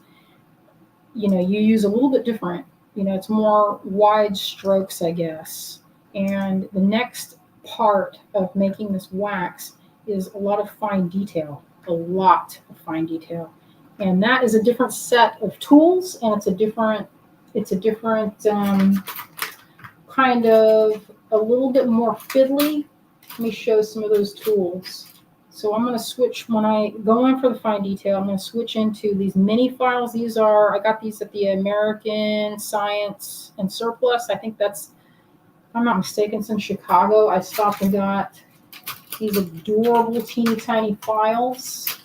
you use a little bit different, it's more wide strokes, I guess. And the next part of making this wax is a lot of fine detail. And that is a different set of tools, and it's a different kind of a little bit more fiddly. Let me show some of those tools. So I'm going to switch, when I go in for the fine detail, I'm going to switch into these mini files. I got these at the American Science and Surplus. I think that's, if I'm not mistaken, it's in Chicago. I stopped and got these adorable teeny tiny files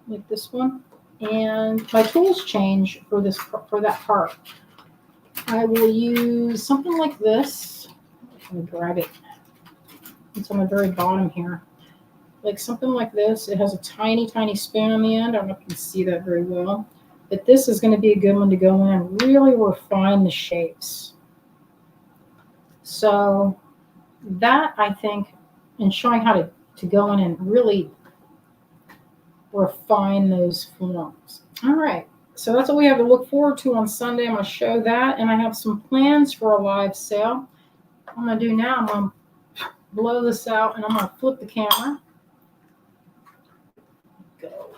like this one. And my tools change for that part. I will use something like this. I'm going to grab it. It's on the very bottom here. Like something like this. It has a tiny, tiny spoon on the end. I don't know if you can see that very well. But this is going to be a good one to go in and really refine the shapes. So that, I think, and showing how to go in and really refine those forms. All right. So that's what we have to look forward to on Sunday. I'm going to show that. And I have some plans for a live sale. What I'm going to do now, I'm going to blow this out and I'm going to flip the camera. Go.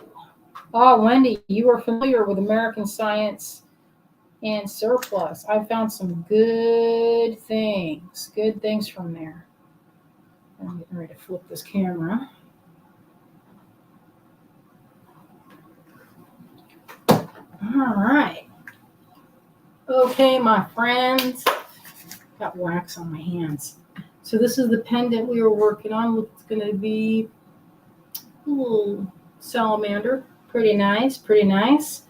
Oh, Wendy, you are familiar with American Science and Surplus. I found some good things from there. I'm getting ready to flip this camera. All right. Okay, my friends. Got wax on my hands. So this is the pendant we were working on. It's going to be a little salamander. Pretty nice, pretty nice.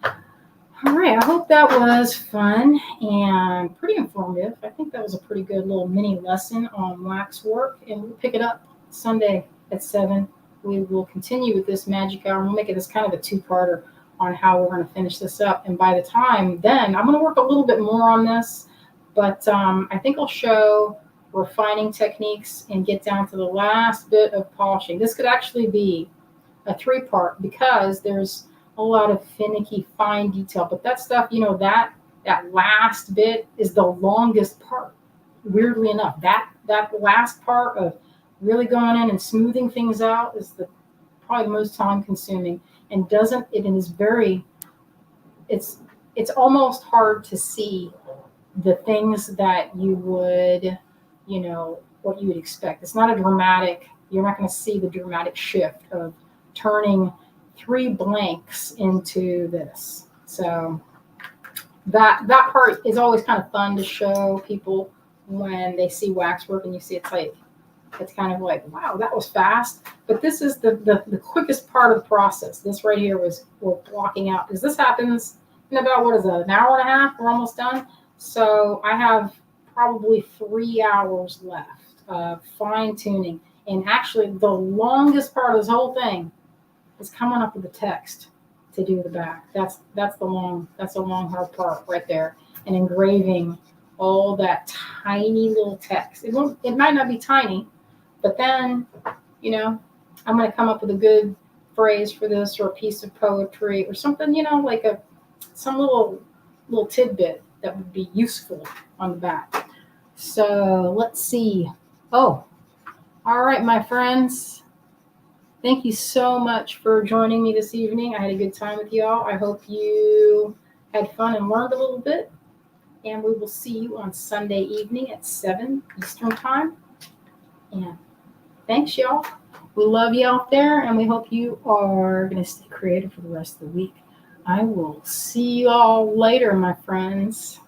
All right, I hope that was fun and pretty informative. I think that was a pretty good little mini lesson on wax work, and we'll pick it up Sunday at 7. We will continue with this magic hour. We'll make it as kind of a two-parter on how we're going to finish this up. And by the time then, I'm going to work a little bit more on this, but I think I'll show refining techniques and get down to the last bit of polishing. This could actually be a 3-part because there's a lot of finicky, fine detail. But that stuff, that last bit is the longest part. Weirdly enough, that last part of really going in and smoothing things out is probably the most time-consuming, and it's almost hard to see the things that you would, what you would expect. It's not you're not going to see the dramatic shift of turning 3 blanks into this. So that part is always kind of fun to show people when they see waxwork and you see it's kind of like, wow, that was fast. But this is the quickest part of the process. This right here we're blocking out, because this happens in about, an hour and a half? We're almost done. So I have probably 3 hours left of fine tuning. And actually the longest part of this whole thing is coming up with the text to do the back. That's the long hard part right there. And engraving all that tiny little text. It might not be tiny, but then, I'm going to come up with a good phrase for this, or a piece of poetry or something, like some little tidbit that would be useful on the back. So let's see. Oh, all right, my friends. Thank you so much for joining me this evening. I had a good time with y'all. I hope you had fun and learned a little bit. And we will see you on Sunday evening at 7 Eastern Time. And thanks, y'all. We love you out there, and we hope you are going to stay creative for the rest of the week. I will see you all later, my friends.